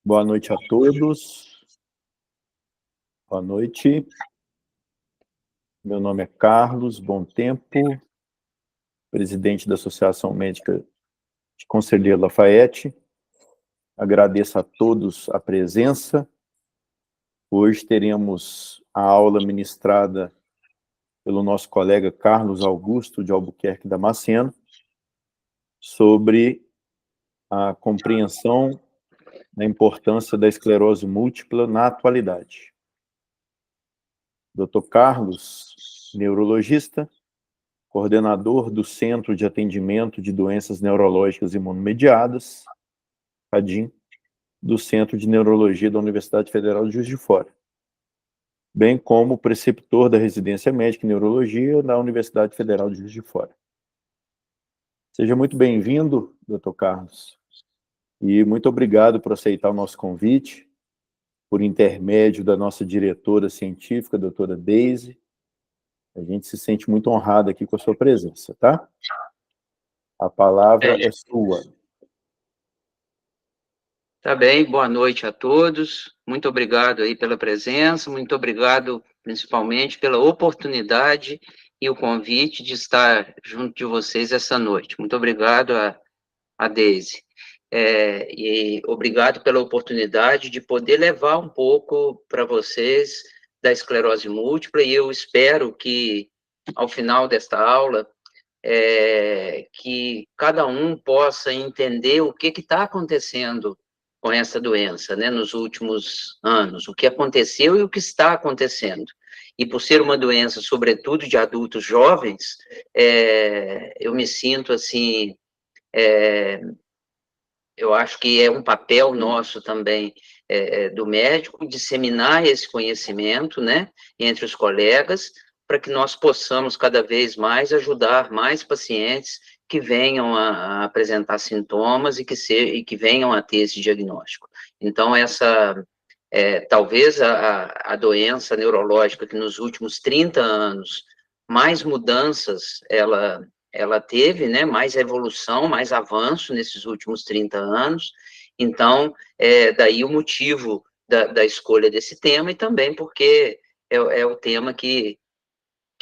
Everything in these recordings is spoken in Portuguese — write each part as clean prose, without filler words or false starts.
Boa noite a todos. Boa noite. Meu nome é Carlos Bom Tempo, presidente da Associação Médica de Conselheiro Lafayette. Agradeço a todos a presença. Hoje teremos a aula ministrada pelo nosso colega Carlos Augusto de Albuquerque Damasceno sobre a compreensão da importância da esclerose múltipla na atualidade. Dr. Carlos, neurologista, coordenador do Centro de Atendimento de Doenças Neurológicas Imunomediadas, CADIM, do Centro de Neurologia da Universidade Federal de Juiz de Fora, bem como preceptor da Residência Médica em Neurologia da Universidade Federal de Juiz de Fora. Seja muito bem-vindo, Dr. Carlos, e muito obrigado por aceitar o nosso convite, por intermédio da nossa diretora científica, doutora Daisy. A gente se sente muito honrado aqui com a sua presença, tá? A palavra é sua. Tá bem, boa noite a todos. Muito obrigado aí pela presença, muito obrigado principalmente pela oportunidade e o convite de estar junto de vocês essa noite. Muito obrigado a Deise. E obrigado pela oportunidade de poder levar um pouco para vocês da esclerose múltipla, e eu espero que, ao final desta aula, que cada um possa entender o que está acontecendo com essa doença, né, nos últimos anos, o que aconteceu e o que está acontecendo. E por ser uma doença, sobretudo, de adultos jovens, eu me sinto, assim, eu acho que é um papel nosso também, do médico, disseminar esse conhecimento, né, entre os colegas, para que nós possamos cada vez mais ajudar mais pacientes que venham a apresentar sintomas e que venham a ter esse diagnóstico. Então, talvez a doença neurológica que nos últimos 30 anos mais mudanças ela teve, né, mais evolução, mais avanço nesses últimos 30 anos. Então, daí o motivo da escolha desse tema, e também porque é o tema que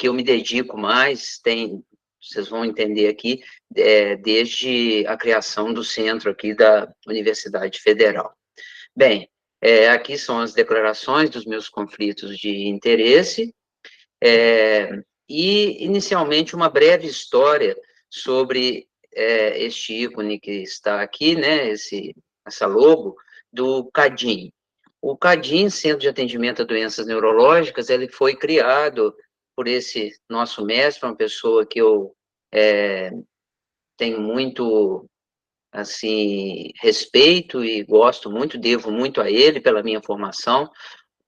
eu me dedico mais, vocês vão entender aqui, desde a criação do centro aqui da Universidade Federal. Bem, aqui são as declarações dos meus conflitos de interesse, e, inicialmente, uma breve história sobre este ícone que está aqui, né, essa logo, do CADIM. O CADIM, Centro de Atendimento a Doenças Neurológicas, ele foi criado por esse nosso mestre, uma pessoa que eu tenho muito, assim, respeito e gosto muito, devo muito a ele pela minha formação,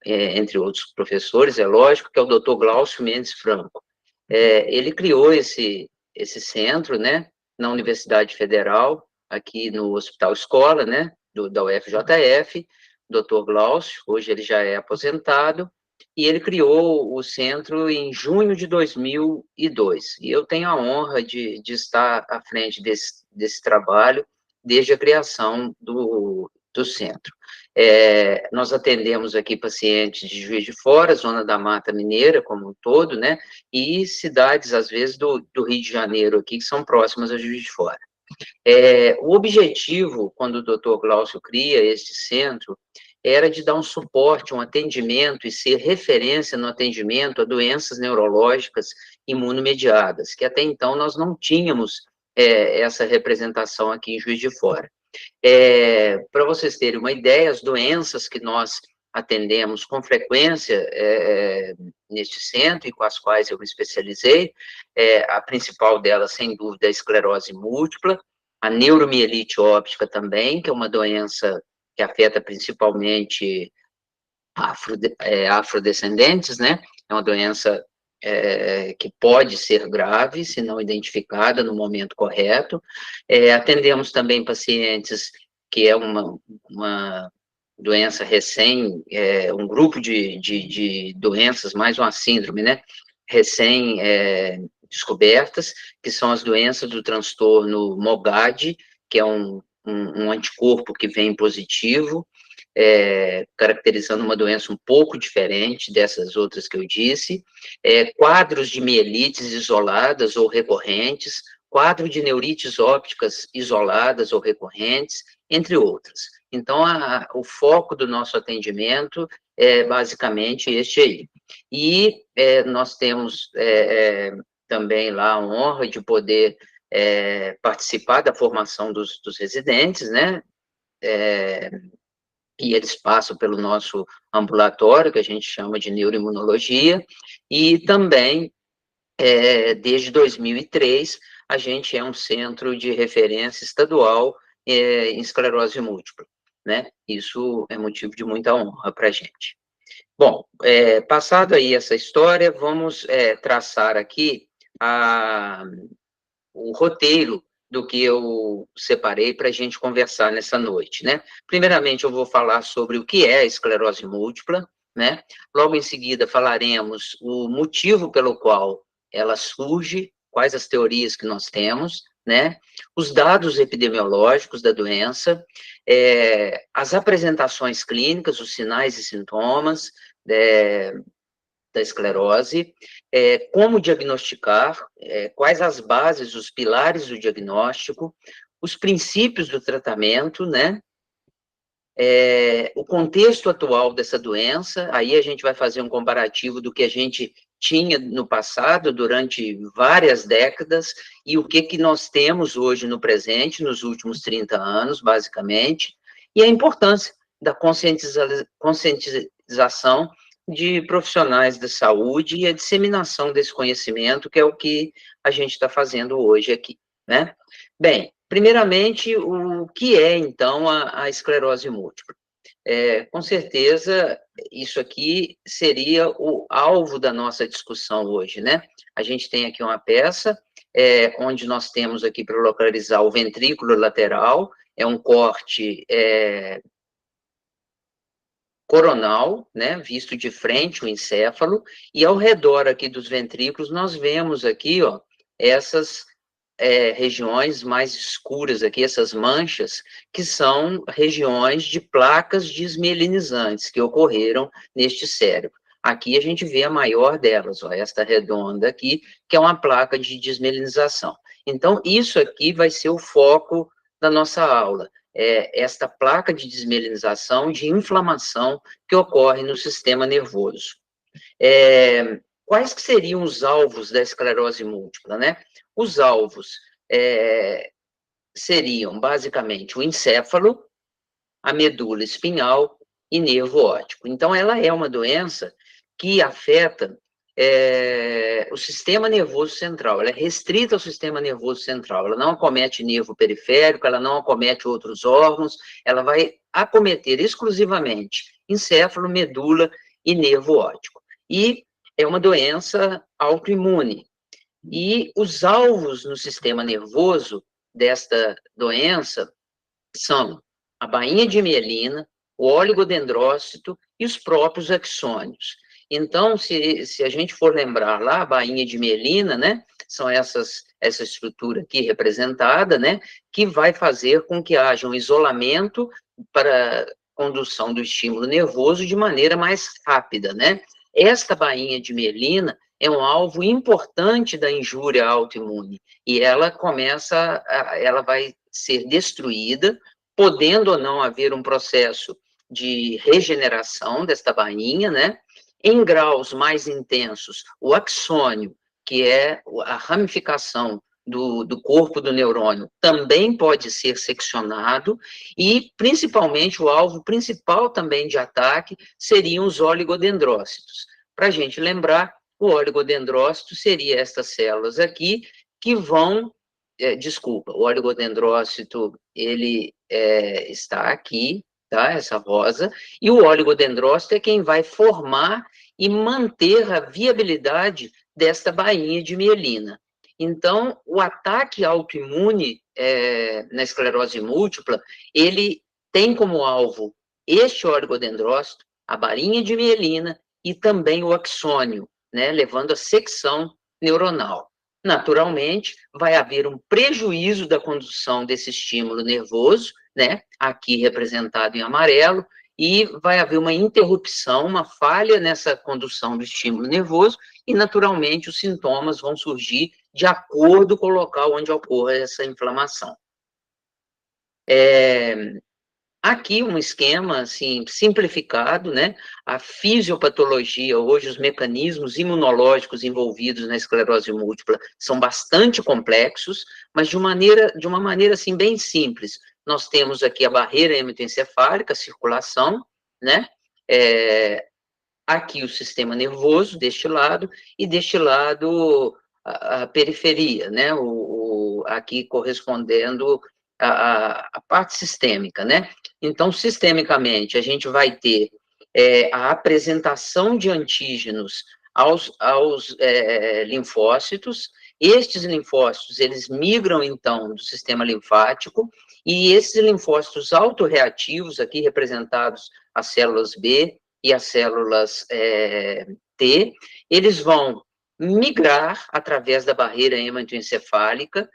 entre outros professores, é lógico, que é o Dr. Glaucio Mendes Franco. Ele criou esse centro, né, na Universidade Federal, aqui no Hospital Escola, né, da UFJF, Dr. Glaucio, hoje ele já é aposentado, e ele criou o centro em junho de 2002, e eu tenho a honra de estar à frente desse trabalho desde a criação do centro. Nós atendemos aqui pacientes de Juiz de Fora, Zona da Mata Mineira como um todo, né, e cidades, às vezes, do Rio de Janeiro aqui, que são próximas a Juiz de Fora. O objetivo, quando o Dr. Glaucio cria este centro, era de dar um suporte, um atendimento e ser referência no atendimento a doenças neurológicas imunomediadas, que até então nós não tínhamos essa representação aqui em Juiz de Fora. Para vocês terem uma ideia, as doenças que nós atendemos com frequência neste centro e com as quais eu me especializei, a principal delas, sem dúvida, é a esclerose múltipla, a neuromielite óptica também, que é uma doença que afeta principalmente afrodescendentes, né? É uma doença que pode ser grave, se não identificada no momento correto. Atendemos também pacientes que é uma doença um grupo de doenças, mais uma síndrome, né? Descobertas, que são as doenças do transtorno MOGAD, que é um anticorpo que vem positivo, caracterizando uma doença um pouco diferente dessas outras que eu disse, quadros de mielites isoladas ou recorrentes, quadro de neurites ópticas isoladas ou recorrentes, entre outras. Então, o foco do nosso atendimento é basicamente este aí. E nós temos também lá a honra de poder participar da formação dos residentes, né? E eles passam pelo nosso ambulatório, que a gente chama de neuroimunologia, e também, desde 2003, a gente é um centro de referência estadual em esclerose múltipla, né? Isso é motivo de muita honra para a gente. Bom, passado aí essa história, vamos traçar aqui o roteiro do que eu separei para a gente conversar nessa noite, né? Primeiramente, eu vou falar sobre o que é a esclerose múltipla, né? Logo em seguida, falaremos o motivo pelo qual ela surge, quais as teorias que nós temos, né? Os dados epidemiológicos da doença, as apresentações clínicas, os sinais e sintomas, da esclerose, como diagnosticar, quais as bases, os pilares do diagnóstico, os princípios do tratamento, né? O contexto atual dessa doença, aí a gente vai fazer um comparativo do que a gente tinha no passado, durante várias décadas, e o que nós temos hoje no presente, nos últimos 30 anos, basicamente, e a importância da conscientização de profissionais da saúde e a disseminação desse conhecimento, que é o que a gente está fazendo hoje aqui, né? Bem, primeiramente, o que é, então, a esclerose múltipla? Com certeza, isso aqui seria o alvo da nossa discussão hoje, né? A gente tem aqui uma peça, onde nós temos aqui para localizar o ventrículo lateral, é um corte coronal, né, visto de frente o encéfalo, e ao redor aqui dos ventrículos, nós vemos aqui, ó, essas regiões mais escuras aqui, essas manchas, que são regiões de placas desmielinizantes que ocorreram neste cérebro. Aqui a gente vê a maior delas, ó, esta redonda aqui, que é uma placa de desmielinização. Então, isso aqui vai ser o foco da nossa aula, esta placa de desmielinização, de inflamação que ocorre no sistema nervoso. Quais que seriam os alvos da esclerose múltipla, né? Os alvos seriam, basicamente, o encéfalo, a medula espinhal e nervo óptico. Então, ela é uma doença que afeta o sistema nervoso central, ela é restrita ao sistema nervoso central, ela não acomete nervo periférico, ela não acomete outros órgãos, ela vai acometer exclusivamente encéfalo, medula e nervo óptico. E é uma doença autoimune. E os alvos no sistema nervoso desta doença são a bainha de mielina, o oligodendrócito e os próprios axônios. Então, se a gente for lembrar lá, a bainha de mielina, né, são essa estrutura aqui representada, né, que vai fazer com que haja um isolamento para condução do estímulo nervoso de maneira mais rápida, né. Esta bainha de mielina é um alvo importante da injúria autoimune, e ela ela vai ser destruída, podendo ou não haver um processo de regeneração desta bainha, né? Em graus mais intensos, o axônio, que é a ramificação do corpo do neurônio, também pode ser seccionado, e, principalmente, o alvo principal também de ataque seriam os oligodendrócitos. Para a gente lembrar, o oligodendrócito seria estas células aqui, que vão, o oligodendrócito, ele está aqui, tá, essa rosa, e o oligodendrócito é quem vai formar e manter a viabilidade desta bainha de mielina. Então, o ataque autoimune na esclerose múltipla, ele tem como alvo este oligodendrócito, a bainha de mielina e também o axônio, né, levando à secção neuronal. Naturalmente, vai haver um prejuízo da condução desse estímulo nervoso, né, aqui representado em amarelo, e vai haver uma interrupção, uma falha nessa condução do estímulo nervoso, e, naturalmente, os sintomas vão surgir de acordo com o local onde ocorra essa inflamação. Aqui um esquema, assim, simplificado, né? A fisiopatologia, hoje os mecanismos imunológicos envolvidos na esclerose múltipla são bastante complexos, mas de uma maneira, assim, bem simples. Nós temos aqui a barreira hematoencefálica, a circulação, né? Aqui o sistema nervoso, deste lado, e deste lado a periferia, né? Aqui correspondendo à parte sistêmica, né? Então, sistemicamente, a gente vai ter a apresentação de antígenos aos linfócitos. Estes linfócitos, eles migram, então, do sistema linfático, e esses linfócitos autorreativos, aqui representados as células B e as células T, eles vão migrar através da barreira hematoencefálica.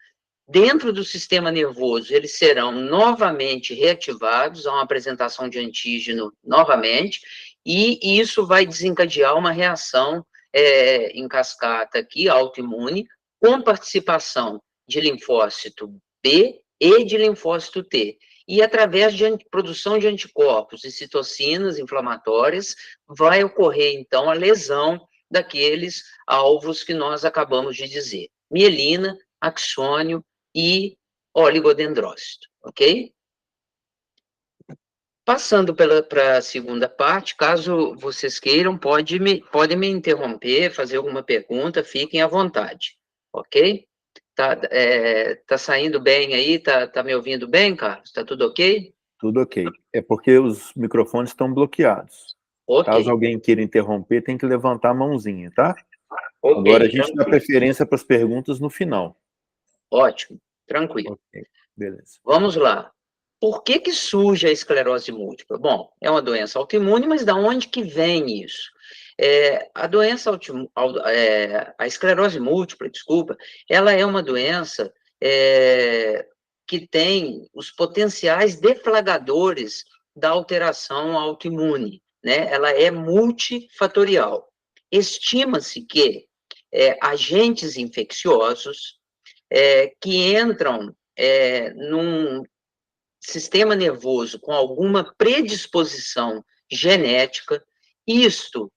Dentro do sistema nervoso, eles serão novamente reativados, a uma apresentação de antígeno novamente, e isso vai desencadear uma reação em cascata aqui, autoimune, com participação de linfócito B e de linfócito T. E através de produção de anticorpos e citocinas inflamatórias, vai ocorrer, então, a lesão daqueles alvos que nós acabamos de dizer: mielina, axônio e oligodendrócito, ok? Passando para a segunda parte, caso vocês queiram, podem me interromper, fazer alguma pergunta, fiquem à vontade, ok? Tá saindo bem aí? Tá me ouvindo bem, Carlos? Tá tudo ok? Tudo ok. É porque os microfones estão bloqueados. Ok. Caso alguém queira interromper, tem que levantar a mãozinha, tá? Ok, Agora a gente dá tranquilo. preferência para as perguntas no final. Ótimo, tranquilo. Ok, beleza. Vamos lá. Por que surge a esclerose múltipla? Bom, é uma doença autoimune, mas da onde que vem isso? A esclerose múltipla, desculpa, ela é uma doença que tem os potenciais deflagradores da alteração autoimune, né? Ela é multifatorial. Estima-se que agentes infecciosos que entram num sistema nervoso com alguma predisposição genética, isto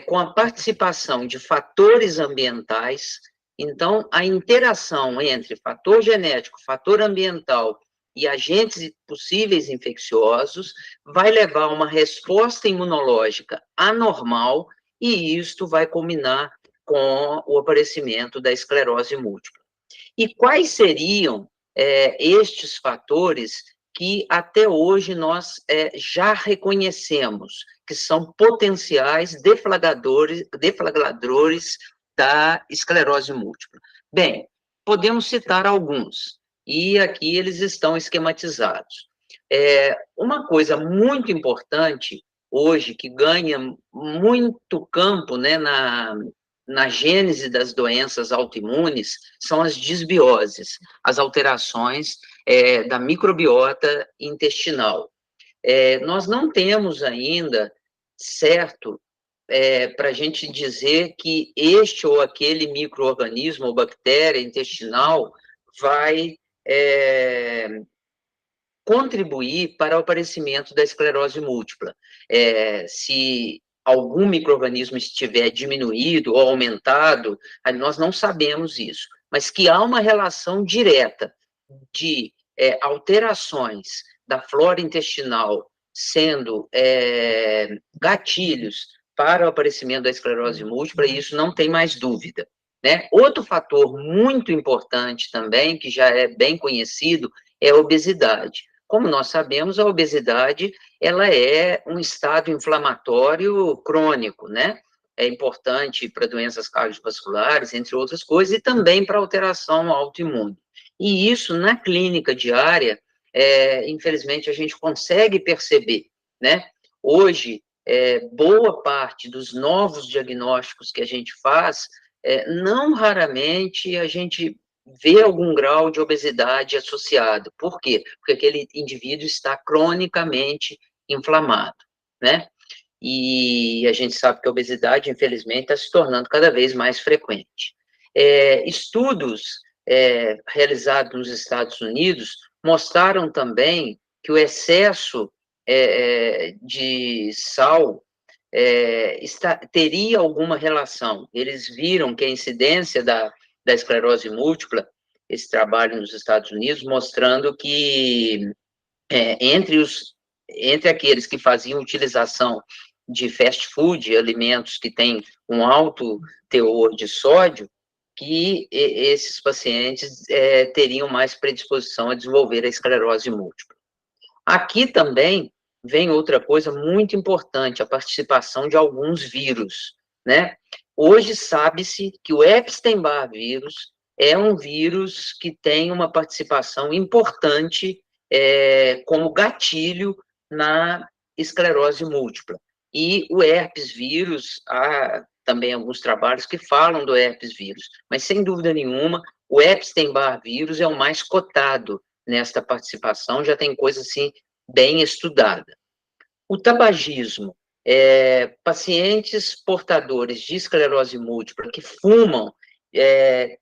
com a participação de fatores ambientais. Então, a interação entre fator genético, fator ambiental e agentes possíveis infecciosos vai levar a uma resposta imunológica anormal, e isto vai culminar com o aparecimento da esclerose múltipla. E quais seriam estes fatores que até hoje nós já reconhecemos que são potenciais deflagradores da esclerose múltipla? Bem, podemos citar alguns, e aqui eles estão esquematizados. Uma coisa muito importante hoje, que ganha muito campo, né, na gênese das doenças autoimunes, são as disbioses, as alterações da microbiota intestinal. Nós não temos ainda certo para a gente dizer que este ou aquele micro-organismo ou bactéria intestinal vai contribuir para o aparecimento da esclerose múltipla. Se algum micro-organismo estiver diminuído ou aumentado, nós não sabemos isso, mas que há uma relação direta de alterações da flora intestinal sendo gatilhos para o aparecimento da esclerose múltipla, e isso não tem mais dúvida, né? Outro fator muito importante também, que já é bem conhecido, é a obesidade. Como nós sabemos, a obesidade, ela é um estado inflamatório crônico, né? É importante para doenças cardiovasculares, entre outras coisas, e também para alteração autoimune. E isso, na clínica diária, infelizmente, a gente consegue perceber, né? Hoje, boa parte dos novos diagnósticos que a gente faz, não raramente a gente vê algum grau de obesidade associado. Por quê? Porque aquele indivíduo está cronicamente inflamado, né? E a gente sabe que a obesidade, infelizmente, está se tornando cada vez mais frequente. Estudos realizados nos Estados Unidos mostraram também que o excesso de sal teria alguma relação. Eles viram que a incidência da esclerose múltipla, esse trabalho nos Estados Unidos, mostrando que entre aqueles que faziam utilização de fast food, alimentos que têm um alto teor de sódio, que esses pacientes teriam mais predisposição a desenvolver a esclerose múltipla. Aqui também vem outra coisa muito importante, a participação de alguns vírus, né? Hoje sabe-se que o Epstein-Barr vírus é um vírus que tem uma participação importante como gatilho na esclerose múltipla. E o herpes vírus, há também alguns trabalhos que falam do herpes vírus, mas sem dúvida nenhuma, o Epstein-Barr vírus é o mais cotado nesta participação, já tem coisa assim bem estudada. O tabagismo, pacientes portadores de esclerose múltipla que fumam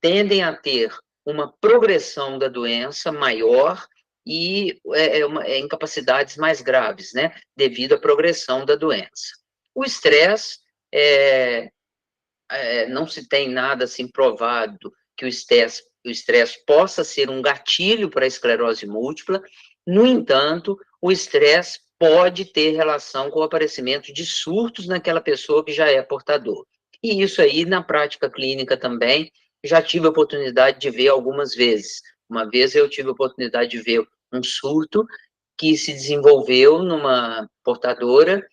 tendem a ter uma progressão da doença maior e incapacidades mais graves, né, devido à progressão da doença. O estresse, não se tem nada assim provado que o estresse possa ser um gatilho para a esclerose múltipla. No entanto, o estresse pode ter relação com o aparecimento de surtos naquela pessoa que já é portador. E isso aí, na prática clínica também, já tive a oportunidade de ver algumas vezes. Uma vez eu tive a oportunidade de ver um surto que se desenvolveu numa portadora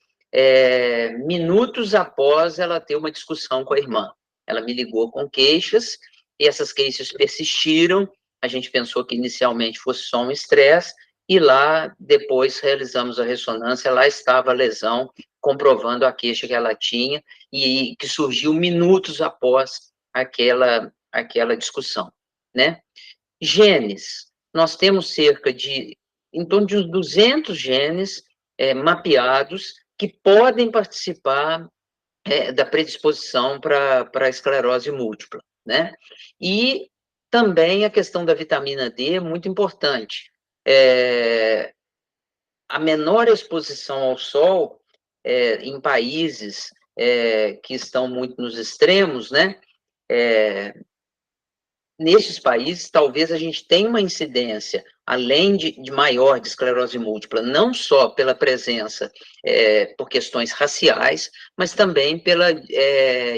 minutos após ela ter uma discussão com a irmã. Ela me ligou com queixas, e essas queixas persistiram. A gente pensou que inicialmente fosse só um estresse, e lá, depois, realizamos a ressonância, lá estava a lesão, comprovando a queixa que ela tinha, e que surgiu minutos após aquela discussão, né? Genes, nós temos cerca de, em torno de uns 200 genes mapeados, que podem participar da predisposição para a esclerose múltipla, né? E também a questão da vitamina D é muito importante. A menor exposição ao sol em países que estão muito nos extremos, né? Nesses países, talvez a gente tenha uma incidência, além de maior de esclerose múltipla, não só pela presença por questões raciais, mas também pela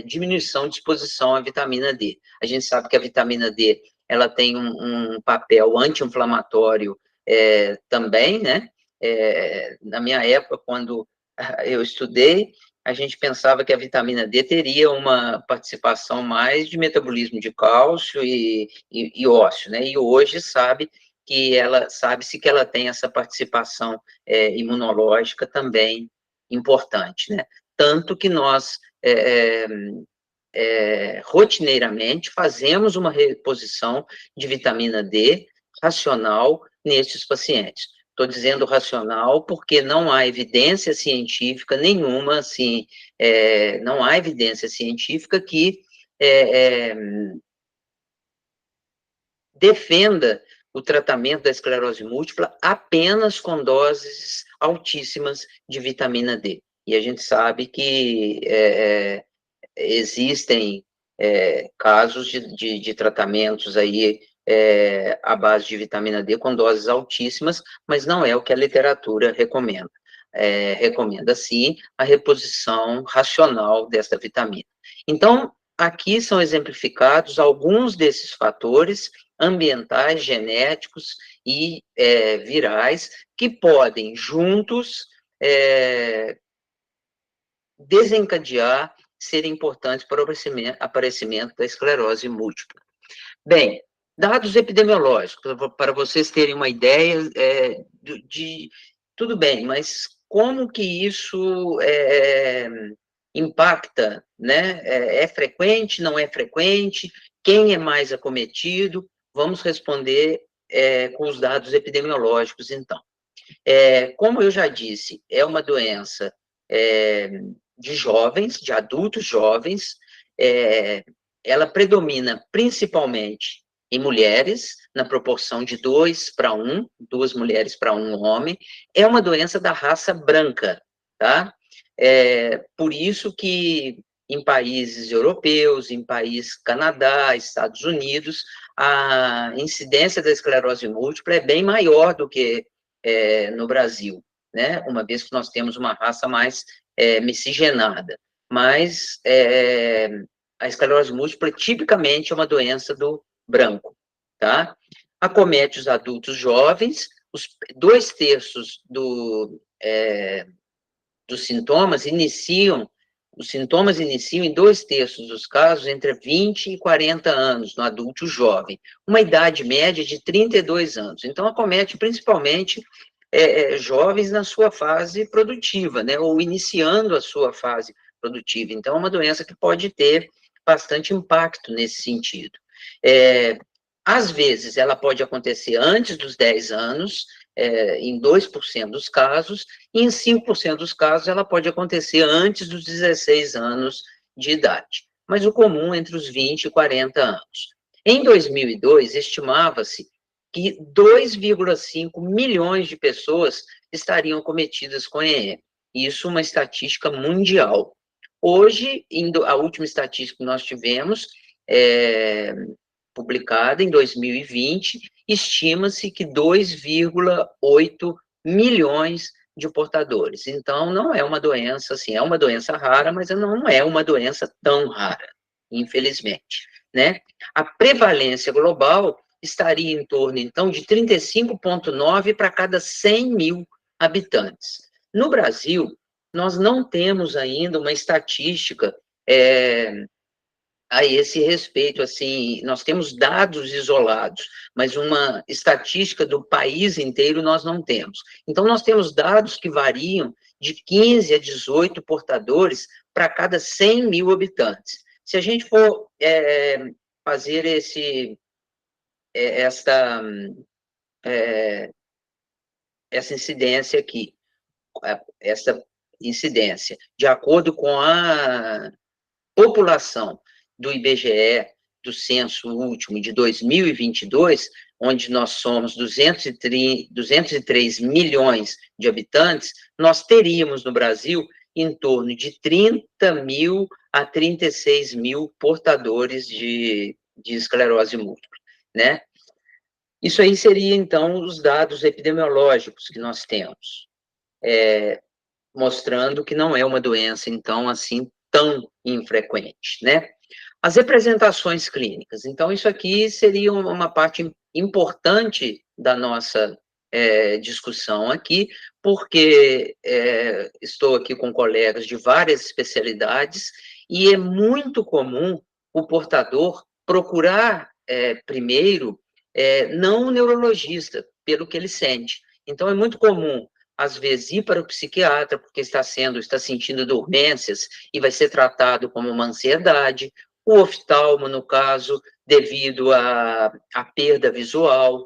diminuição de exposição à vitamina D. A gente sabe que a vitamina D, ela tem um papel anti-inflamatório também, né? Na minha época, quando eu estudei, a gente pensava que a vitamina D teria uma participação mais de metabolismo de cálcio e ósseo, né? E hoje sabe-se que ela tem essa participação imunológica também importante, né? Tanto que nós rotineiramente fazemos uma reposição de vitamina D racional nesses pacientes. Estou dizendo racional porque não há evidência científica nenhuma, assim, não há evidência científica que defenda o tratamento da esclerose múltipla apenas com doses altíssimas de vitamina D. E a gente sabe que existem casos de tratamentos aí à base de vitamina D com doses altíssimas, mas não é o que a literatura recomenda. Recomenda, sim, a reposição racional dessa vitamina. Então, aqui são exemplificados alguns desses fatores ambientais, genéticos e virais que podem, juntos, desencadear, serem importantes para o aparecimento da esclerose múltipla. Bem, dados epidemiológicos, para vocês terem uma ideia tudo bem, mas como que isso impacta, né? É frequente, não é frequente? Quem é mais acometido? Vamos responder com os dados epidemiológicos, então. Como eu já disse, é uma doença de jovens, de adultos jovens, ela predomina principalmente em mulheres, na proporção de 2 mulheres para 1 homem, é uma doença da raça branca, tá? Por isso que em países europeus, em países Canadá, Estados Unidos, a incidência da esclerose múltipla é bem maior do que no Brasil, né? Uma vez que nós temos uma raça mais miscigenada. Mas a esclerose múltipla tipicamente é uma doença do branco, tá? Acomete os adultos jovens, os 2/3 dos sintomas iniciam em 2/3 dos casos entre 20 e 40 anos, no adulto jovem, uma idade média de 32 anos. Então, acomete principalmente jovens na sua fase produtiva, né, ou iniciando a sua fase produtiva. Então, é uma doença que pode ter bastante impacto nesse sentido. Às vezes, ela pode acontecer antes dos 10 anos, em 2% dos casos, e em 5% dos casos ela pode acontecer antes dos 16 anos de idade, mas o comum é entre os 20 e 40 anos. Em 2002, estimava-se que 2,5 milhões de pessoas estariam cometidas com EM. Isso é uma estatística mundial. Hoje, a última estatística que nós tivemos, publicada em 2020, estima-se que 2,8 milhões de portadores. Então, não é uma doença, assim, é uma doença rara, mas não é uma doença tão rara, infelizmente, né? A prevalência global estaria em torno, então, de 35,9 para cada 100 mil habitantes. No Brasil, nós não temos ainda uma estatística a esse respeito, assim, nós temos dados isolados, mas uma estatística do país inteiro nós não temos. Então, nós temos dados que variam de 15 a 18 portadores para cada 100 mil habitantes. Se a gente for fazer essa incidência aqui, essa incidência, de acordo com a população do IBGE, do censo último de 2022, onde nós somos 203 milhões de habitantes, nós teríamos no Brasil em torno de 30 mil a 36 mil portadores de esclerose múltipla, né? Isso aí seria, então, os dados epidemiológicos que nós temos, mostrando que não é uma doença, então, assim, tão infrequente, né? As representações clínicas. Então, isso aqui seria uma parte importante da nossa discussão aqui, porque estou aqui com colegas de várias especialidades e é muito comum o portador procurar primeiro não o neurologista, pelo que ele sente. Então, é muito comum às vezes, ir para o psiquiatra, porque está sentindo dormências e vai ser tratado como uma ansiedade, o oftalmo, no caso, devido à perda visual,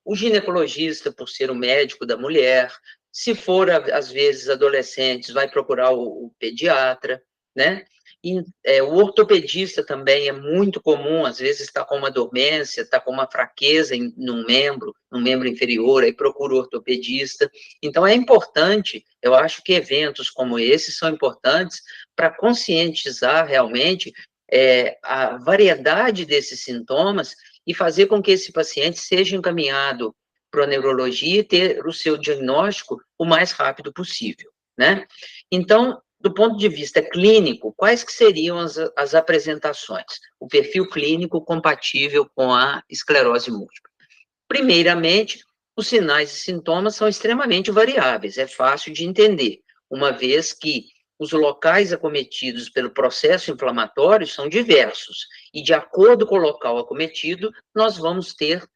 o ginecologista, por ser o médico da mulher, se for, às vezes, adolescentes, vai procurar o pediatra, né? E, o ortopedista também é muito comum, às vezes está com uma dormência, está com uma fraqueza num membro inferior, aí procura o ortopedista. Então, é importante, eu acho que eventos como esses são importantes para conscientizar realmente a variedade desses sintomas e fazer com que esse paciente seja encaminhado para a neurologia e ter o seu diagnóstico o mais rápido possível, né? Então, do ponto de vista clínico, quais que seriam as apresentações? O perfil clínico compatível com a esclerose múltipla. Primeiramente, os sinais e sintomas são extremamente variáveis, é fácil de entender, uma vez que os locais acometidos pelo processo inflamatório são diversos, e de acordo com o local acometido, nós vamos ter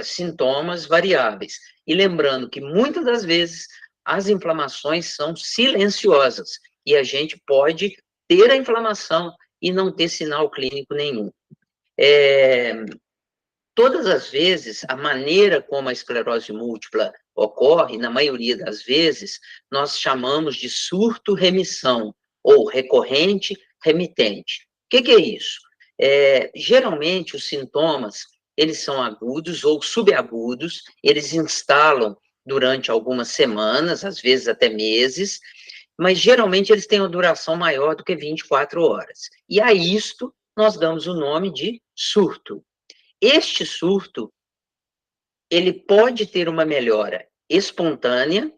sintomas variáveis. E lembrando que, muitas das vezes, as inflamações são silenciosas, e a gente pode ter a inflamação e não ter sinal clínico nenhum. Todas as vezes, a maneira como a esclerose múltipla ocorre, na maioria das vezes, nós chamamos de surto-remissão, ou recorrente-remitente. O que é isso? Geralmente, os sintomas, eles são agudos ou subagudos, eles instalam durante algumas semanas, às vezes até meses, mas geralmente eles têm uma duração maior do que 24 horas. E a isto nós damos o nome de surto. Este surto, ele pode ter uma melhora espontânea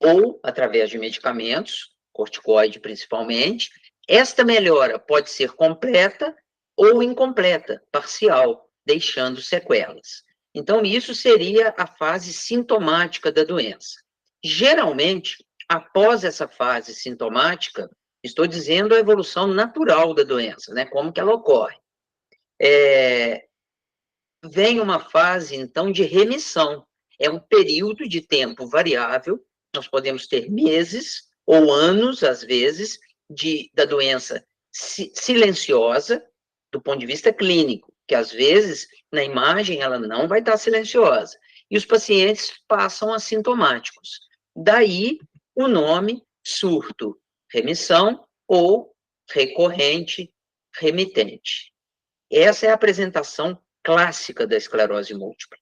ou através de medicamentos, corticoide principalmente. Esta melhora pode ser completa ou incompleta, parcial, deixando sequelas. Então, isso seria a fase sintomática da doença. Geralmente, após essa fase sintomática, estou dizendo a evolução natural da doença, né? Como que ela ocorre. Vem uma fase, então, de remissão. É um período de tempo variável, nós podemos ter meses ou anos, às vezes, da doença silenciosa, do ponto de vista clínico, que às vezes, na imagem, ela não vai estar silenciosa. E os pacientes passam assintomáticos. Daí, o nome surto, remissão ou recorrente, remitente. Essa é a apresentação clássica da esclerose múltipla.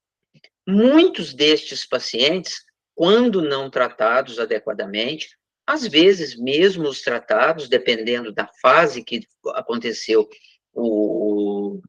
Muitos destes pacientes, quando não tratados adequadamente, às vezes mesmo os tratados, dependendo da fase que aconteceu o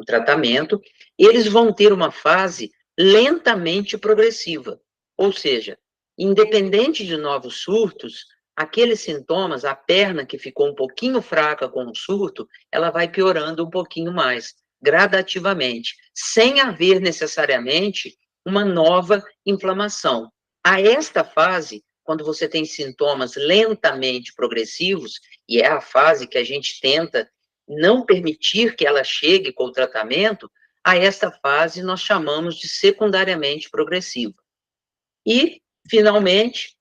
tratamento, eles vão ter uma fase lentamente progressiva, ou seja, independente de novos surtos, aqueles sintomas, a perna que ficou um pouquinho fraca com o surto, ela vai piorando um pouquinho mais, gradativamente, sem haver necessariamente uma nova inflamação. A esta fase, quando você tem sintomas lentamente progressivos, e é a fase que a gente tenta não permitir que ela chegue com o tratamento, a esta fase nós chamamos de secundariamente progressiva. E, finalmente,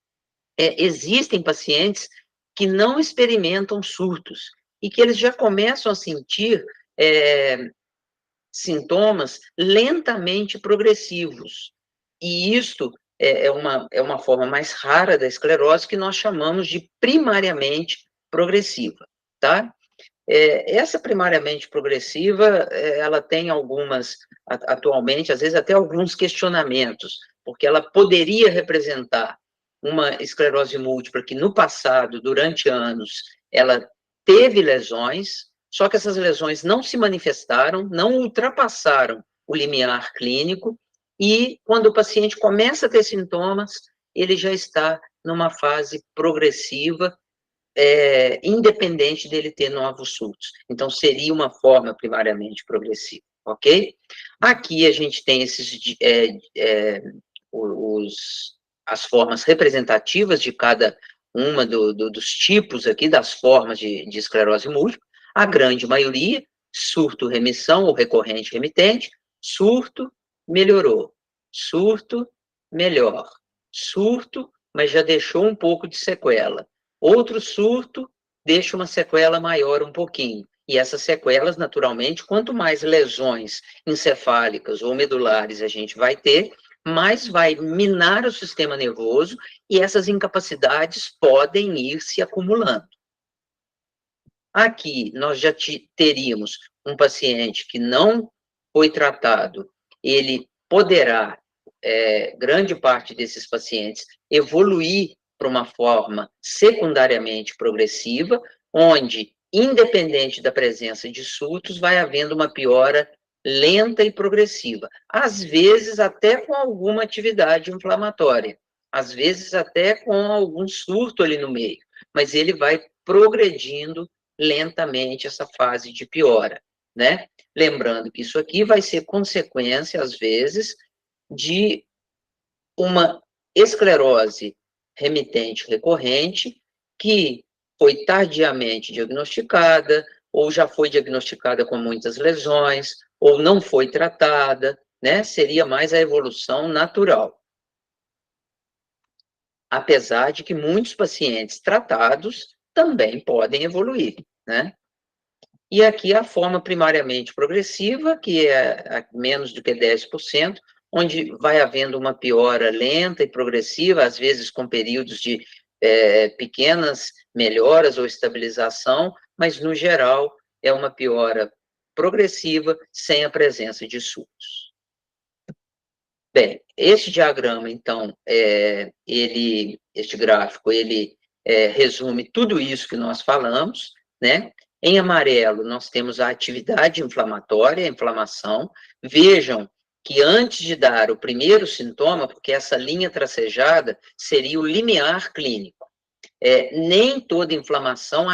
existem pacientes que não experimentam surtos e que eles já começam a sentir sintomas lentamente progressivos. E isto é uma forma mais rara da esclerose que nós chamamos de primariamente progressiva, tá? Essa primariamente progressiva, ela tem algumas, atualmente, às vezes até alguns questionamentos, porque ela poderia representar uma esclerose múltipla que no passado, durante anos, ela teve lesões, só que essas lesões não se manifestaram, não ultrapassaram o limiar clínico, e quando o paciente começa a ter sintomas, ele já está numa fase progressiva, independente dele ter novos surtos. Então, seria uma forma primariamente progressiva, ok? Aqui a gente tem as formas representativas de cada uma dos tipos aqui, das formas de esclerose múltipla. A grande maioria, surto, remissão ou recorrente, remitente, surto, melhorou, surto, melhor, surto, mas já deixou um pouco de sequela. Outro surto deixa uma sequela maior um pouquinho. E essas sequelas, naturalmente, quanto mais lesões encefálicas ou medulares a gente vai ter, mais vai minar o sistema nervoso e essas incapacidades podem ir se acumulando. Aqui, nós já teríamos um paciente que não foi tratado, ele poderá, grande parte desses pacientes, evoluir para uma forma secundariamente progressiva, onde, independente da presença de surtos, vai havendo uma piora lenta e progressiva, às vezes até com alguma atividade inflamatória, às vezes até com algum surto ali no meio, mas ele vai progredindo lentamente essa fase de piora, né? Lembrando que isso aqui vai ser consequência, às vezes, de uma esclerose remitente recorrente que foi tardiamente diagnosticada, ou já foi diagnosticada com muitas lesões, ou não foi tratada, né? Seria mais a evolução natural. Apesar de que muitos pacientes tratados também podem evoluir, né? E aqui a forma primariamente progressiva, que é menos do que 10%, onde vai havendo uma piora lenta e progressiva, às vezes com períodos de pequenas melhoras ou estabilização, mas, no geral, é uma piora progressiva sem a presença de surtos. Bem, este diagrama, então, este gráfico, ele resume tudo isso que nós falamos, né? Em amarelo, nós temos a atividade inflamatória, a inflamação. Vejam que antes de dar o primeiro sintoma, porque essa linha tracejada seria o limiar clínico, nem toda inflamação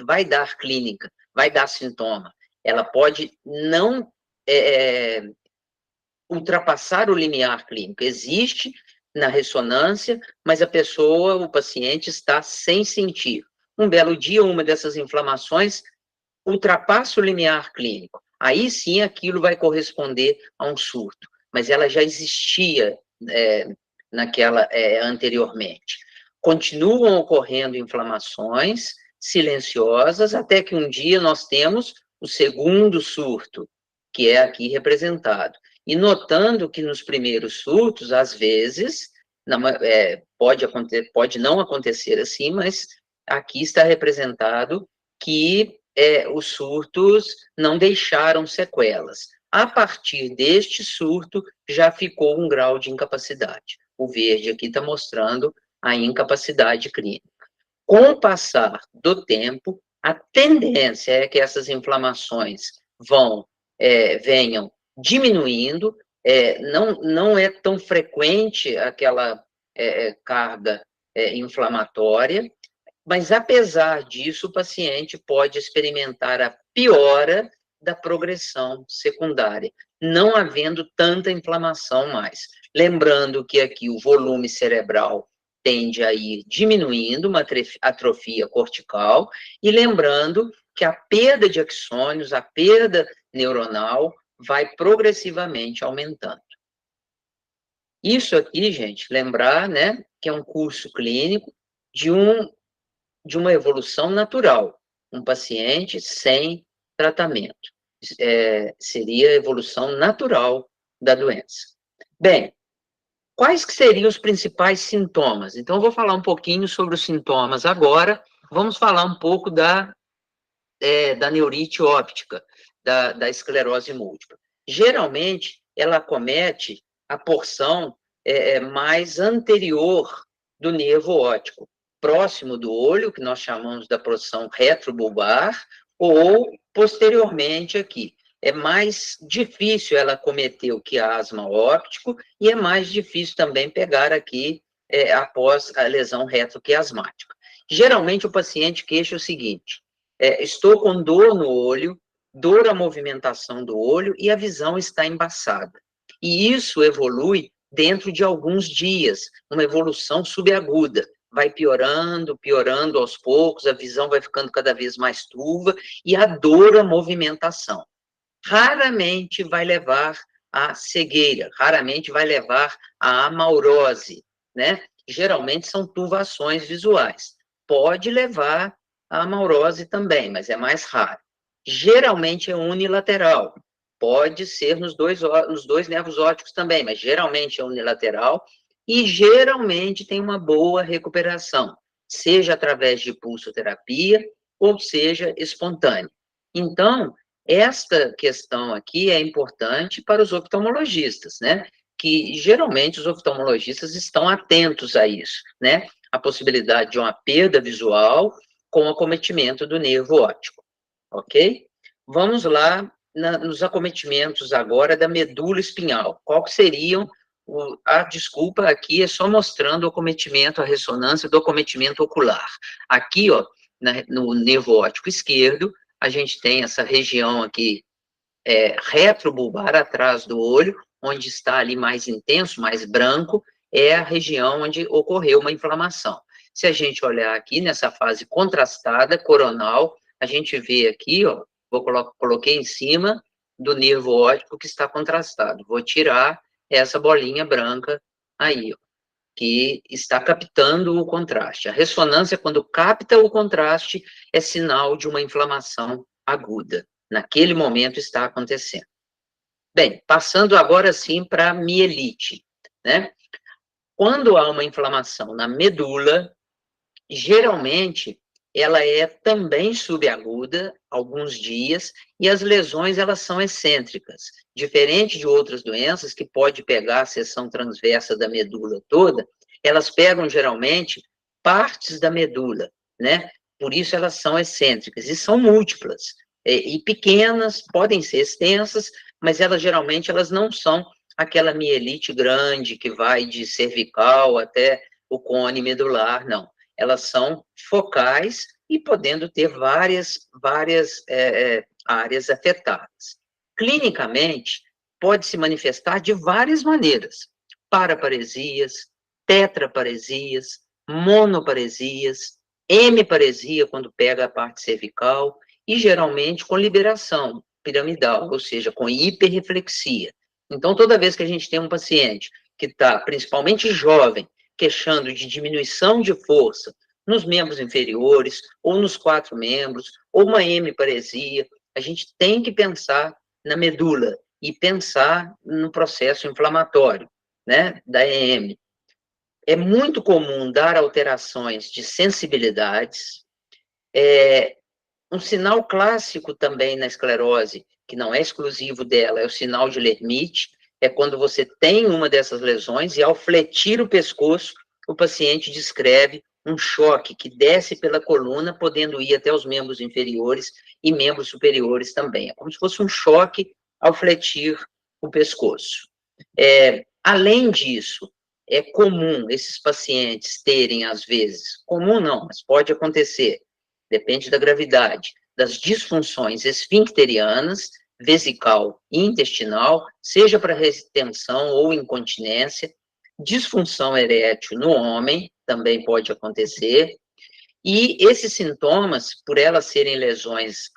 vai dar clínica, vai dar sintoma. Ela pode não ultrapassar o limiar clínico. Existe na ressonância, mas o paciente está sem sentir. Um belo dia, uma dessas inflamações ultrapassa o limiar clínico. Aí sim aquilo vai corresponder a um surto, mas ela já existia anteriormente. Continuam ocorrendo inflamações silenciosas, até que um dia nós temos o segundo surto, que é aqui representado. E notando que nos primeiros surtos, às vezes, pode não acontecer assim, mas aqui está representado que os surtos não deixaram sequelas. A partir deste surto, já ficou um grau de incapacidade. O verde aqui está mostrando a incapacidade clínica. Com o passar do tempo, a tendência é que essas inflamações venham diminuindo, não é tão frequente aquela carga inflamatória, mas, apesar disso, o paciente pode experimentar a piora da progressão secundária, não havendo tanta inflamação mais. Lembrando que aqui o volume cerebral tende a ir diminuindo, uma atrofia cortical, e lembrando que a perda de axônios, a perda neuronal, vai progressivamente aumentando. Isso aqui, gente, lembrar, né, que é um curso clínico de uma evolução natural, um paciente sem tratamento. Seria a evolução natural da doença. Bem, quais que seriam os principais sintomas? Então, eu vou falar um pouquinho sobre os sintomas agora. Vamos falar um pouco da neurite óptica, da esclerose múltipla. Geralmente, ela acomete a porção mais anterior do nervo óptico, próximo do olho, que nós chamamos da porção retrobulbar, ou posteriormente aqui. É mais difícil ela cometer o quiasma óptico e é mais difícil também pegar aqui após a lesão retroquiasmática. Geralmente, o paciente queixa o seguinte: estou com dor no olho, dor à movimentação do olho e a visão está embaçada. E isso evolui dentro de alguns dias, uma evolução subaguda. Vai piorando, piorando aos poucos, a visão vai ficando cada vez mais turva e a dor à movimentação. Raramente vai levar à cegueira, raramente vai levar à amaurose, né? Geralmente são turvações visuais. Pode levar à amaurose também, mas é mais raro. Geralmente é unilateral. Pode ser nos dois nervos ópticos também, mas geralmente é unilateral e geralmente tem uma boa recuperação, seja através de pulsoterapia ou seja espontânea. Então, esta questão aqui é importante para os oftalmologistas, né? Que geralmente os oftalmologistas estão atentos a isso, né? A possibilidade de uma perda visual com acometimento do nervo óptico, ok? Vamos lá nos acometimentos agora da medula espinhal. Qual que seriam a desculpa aqui é só mostrando o acometimento, a ressonância do acometimento ocular. Aqui, ó, no nervo óptico esquerdo, a gente tem essa região aqui retrobulbar atrás do olho, onde está ali mais intenso, mais branco, é a região onde ocorreu uma inflamação. Se a gente olhar aqui nessa fase contrastada, coronal, a gente vê aqui, ó, coloquei em cima do nervo óptico que está contrastado. Vou tirar essa bolinha branca aí, ó, que está captando o contraste. A ressonância, quando capta o contraste, é sinal de uma inflamação aguda. Naquele momento está acontecendo. Bem, passando agora sim para a mielite, né? Quando há uma inflamação na medula, geralmente ela é também subaguda, alguns dias, e as lesões elas são excêntricas, diferente de outras doenças que pode pegar a seção transversa da medula toda, elas pegam geralmente partes da medula, né? Por isso elas são excêntricas, e são múltiplas, e pequenas, podem ser extensas, mas elas geralmente elas não são aquela mielite grande que vai de cervical até o cone medular, não. Elas são focais e podendo ter várias áreas afetadas. Clinicamente, pode se manifestar de várias maneiras: paraparesias, tetraparesias, monoparesias, hemiparesia, quando pega a parte cervical, e geralmente com liberação piramidal, ou seja, com hiperreflexia. Então, toda vez que a gente tem um paciente que está, principalmente jovem, queixando de diminuição de força nos membros inferiores, ou nos 4 membros, ou uma hemiparesia, a gente tem que pensar na medula e pensar no processo inflamatório, né, da EM. É muito comum dar alterações de sensibilidades. Um sinal clássico também na esclerose, que não é exclusivo dela, é o sinal de Lermite, é quando você tem uma dessas lesões e ao fletir o pescoço, o paciente descreve um choque que desce pela coluna, podendo ir até os membros inferiores e membros superiores também. É como se fosse um choque ao fletir o pescoço. Além disso, é comum esses pacientes terem, às vezes, comum não, mas pode acontecer, depende da gravidade, das disfunções esfincterianas, vesical e intestinal, seja para retenção ou incontinência, disfunção erétil no homem, também pode acontecer, e esses sintomas, por elas serem lesões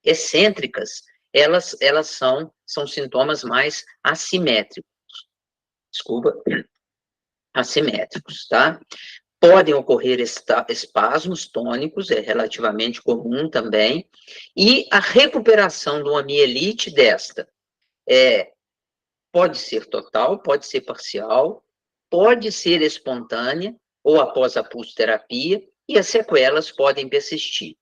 excêntricas, elas são sintomas mais assimétricos, assimétricos, tá? Podem ocorrer espasmos tônicos, é relativamente comum também, e a recuperação de uma mielite desta pode ser total, pode ser parcial, pode ser espontânea ou após a pulsoterapia, e as sequelas podem persistir.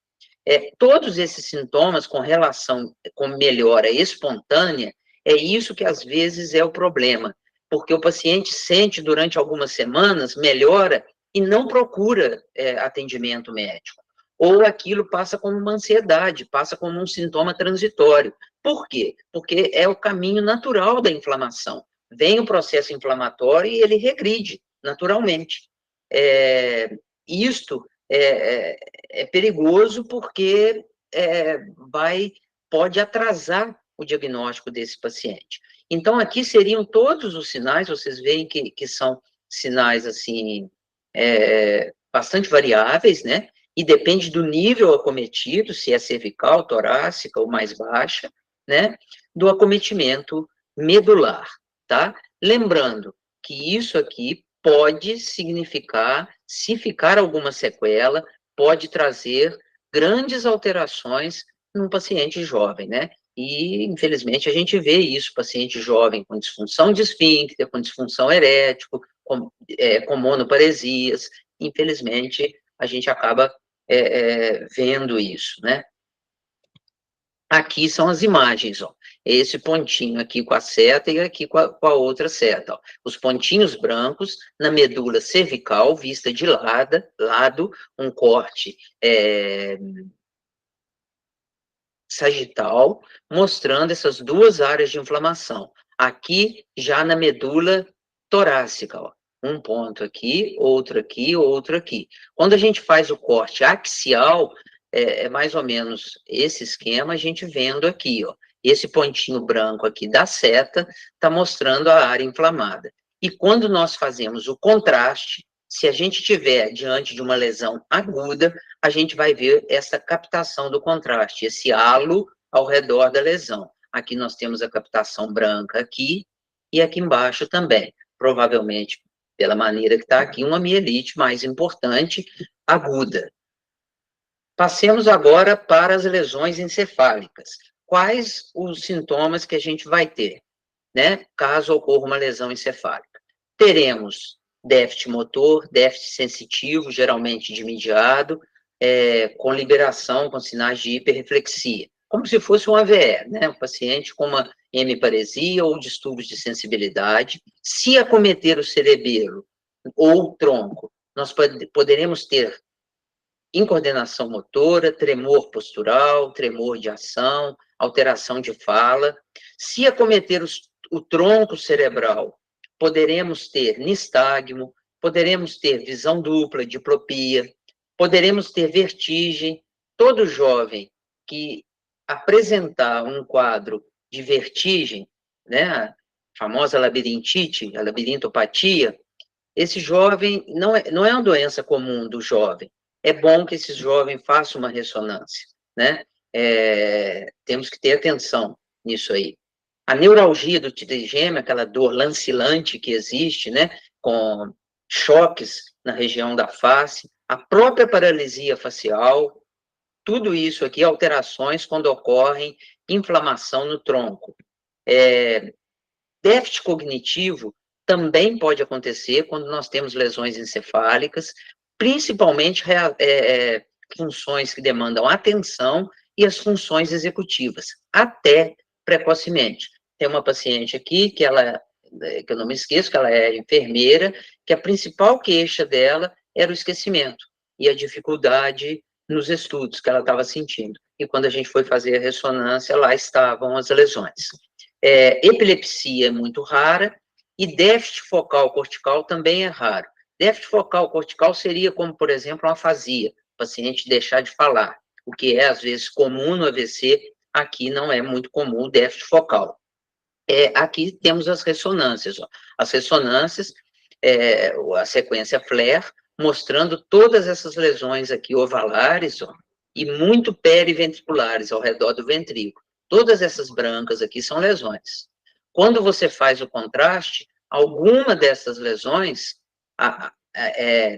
Todos esses sintomas com relação com melhora espontânea, é isso que às vezes é o problema, porque o paciente sente durante algumas semanas, melhora e não procura atendimento médico. Ou aquilo passa como uma ansiedade, passa como um sintoma transitório. Por quê? Porque é o caminho natural da inflamação. Vem o processo inflamatório e ele regride naturalmente. Isto é perigoso porque pode atrasar o diagnóstico desse paciente. Então, aqui seriam todos os sinais, vocês veem que são sinais, assim, bastante variáveis, né? E depende do nível acometido, se é cervical, torácica ou mais baixa, né? Do acometimento medular, tá? Lembrando que isso aqui pode significar, se ficar alguma sequela, pode trazer grandes alterações num paciente jovem, né? E, infelizmente, a gente vê isso, paciente jovem com disfunção de esfíncter, com disfunção erétil, com monoparesias, infelizmente, a gente acaba vendo isso, né? Aqui são as imagens, ó. Esse pontinho aqui com a seta e aqui com a outra seta, ó. Os pontinhos brancos na medula cervical, vista de lado, um corte sagital, mostrando essas duas áreas de inflamação. Aqui, já na medula torácica, ó. Um ponto aqui, outro aqui, outro aqui. Quando a gente faz o corte axial, mais ou menos esse esquema, a gente vendo aqui, ó. Esse pontinho branco aqui da seta está mostrando a área inflamada. E quando nós fazemos o contraste, se a gente tiver diante de uma lesão aguda, a gente vai ver essa captação do contraste, esse halo ao redor da lesão. Aqui nós temos a captação branca aqui, e aqui embaixo também. Provavelmente, pela maneira que está aqui, uma mielite mais importante, aguda. Passemos agora para as lesões encefálicas. quais os sintomas que a gente vai ter, né, caso ocorra uma lesão encefálica. Teremos déficit motor, déficit sensitivo, geralmente de mediado, com liberação, com sinais de hiperreflexia, como se fosse um AVE, né, um paciente com uma hemiparesia ou distúrbios de sensibilidade. Se acometer o cerebelo ou o tronco, nós poderemos ter incoordenação motora, tremor postural, tremor de ação, alteração de fala. Se acometer o tronco cerebral, poderemos ter nistagmo, poderemos ter visão dupla, diplopia, poderemos ter vertigem. Todo jovem que apresentar um quadro de vertigem, né, a famosa labirintite, a labirintopatia, esse jovem não é uma doença comum do jovem. É bom que esse jovem faça uma ressonância, né? Temos que ter atenção nisso aí. A neuralgia do trigêmeo, aquela dor lancilante que existe, né? Com choques na região da face, a própria paralisia facial, tudo isso aqui, alterações quando ocorrem inflamação no tronco. Déficit cognitivo também pode acontecer quando nós temos lesões encefálicas, principalmente funções que demandam atenção e as funções executivas, até precocemente. Tem uma paciente aqui que eu não me esqueço, que ela é enfermeira, que a principal queixa dela era o esquecimento e a dificuldade nos estudos que ela estava sentindo. E quando a gente foi fazer a ressonância, lá estavam as lesões. Epilepsia é muito rara, e déficit focal cortical também é raro. Déficit focal cortical seria como, por exemplo, uma afasia, o paciente deixar de falar, o que é, às vezes, comum no AVC, aqui não é muito comum o déficit focal. Aqui temos as ressonâncias, ó. As ressonâncias, a sequência FLAIR, mostrando todas essas lesões aqui ovalares, ó, e muito periventriculares ao redor do ventrículo. Todas essas brancas aqui são lesões. Quando você faz o contraste, alguma dessas lesões,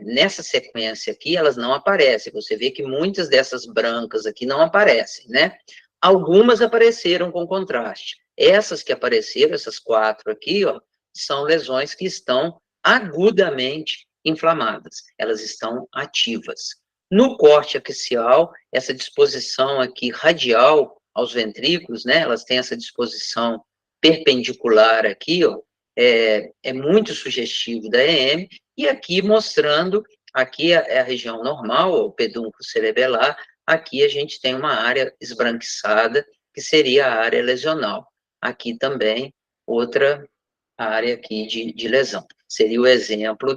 nessa sequência aqui, elas não aparecem. Você vê que muitas dessas brancas aqui não aparecem, né? Algumas apareceram com contraste. Essas que apareceram, essas 4 aqui, ó, são lesões que estão agudamente inflamadas. Elas estão ativas. No corte axial, essa disposição aqui radial aos ventrículos, né, elas têm essa disposição perpendicular aqui, ó, é muito sugestivo da EM, e aqui mostrando, aqui é a região normal, o pedúnculo cerebelar, aqui a gente tem uma área esbranquiçada, que seria a área lesional. Aqui também, outra área aqui de lesão. Seria o exemplo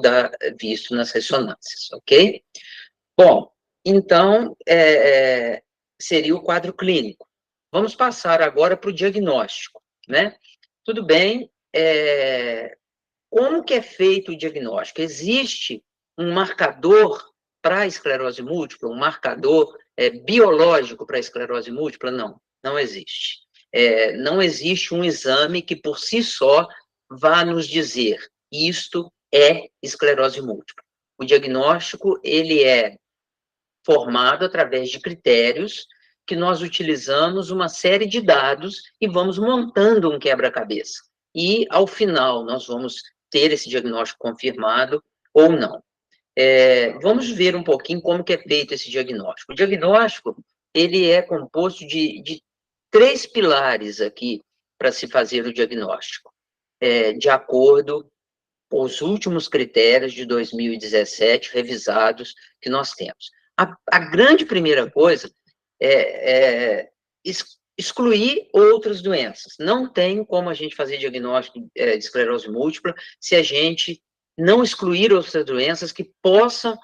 visto nas ressonâncias, ok? Bom, então, seria o quadro clínico. Vamos passar agora para o diagnóstico, né? Tudo bem, como que é feito o diagnóstico? Existe um marcador para a esclerose múltipla, um marcador biológico para a esclerose múltipla? Não, não existe. Não existe um exame que, por si só, vá nos dizer isto é esclerose múltipla. O diagnóstico, ele é formado através de critérios que nós utilizamos uma série de dados e vamos montando um quebra-cabeça. E, ao final, nós vamos ter esse diagnóstico confirmado ou não. Vamos ver um pouquinho como que é feito esse diagnóstico. O diagnóstico, ele é composto de 3 pilares aqui para se fazer o diagnóstico, de acordo com os últimos critérios de 2017 revisados que nós temos. A grande primeira coisa é excluir outras doenças. Não tem como a gente fazer diagnóstico de esclerose múltipla se a gente não excluir outras doenças que possam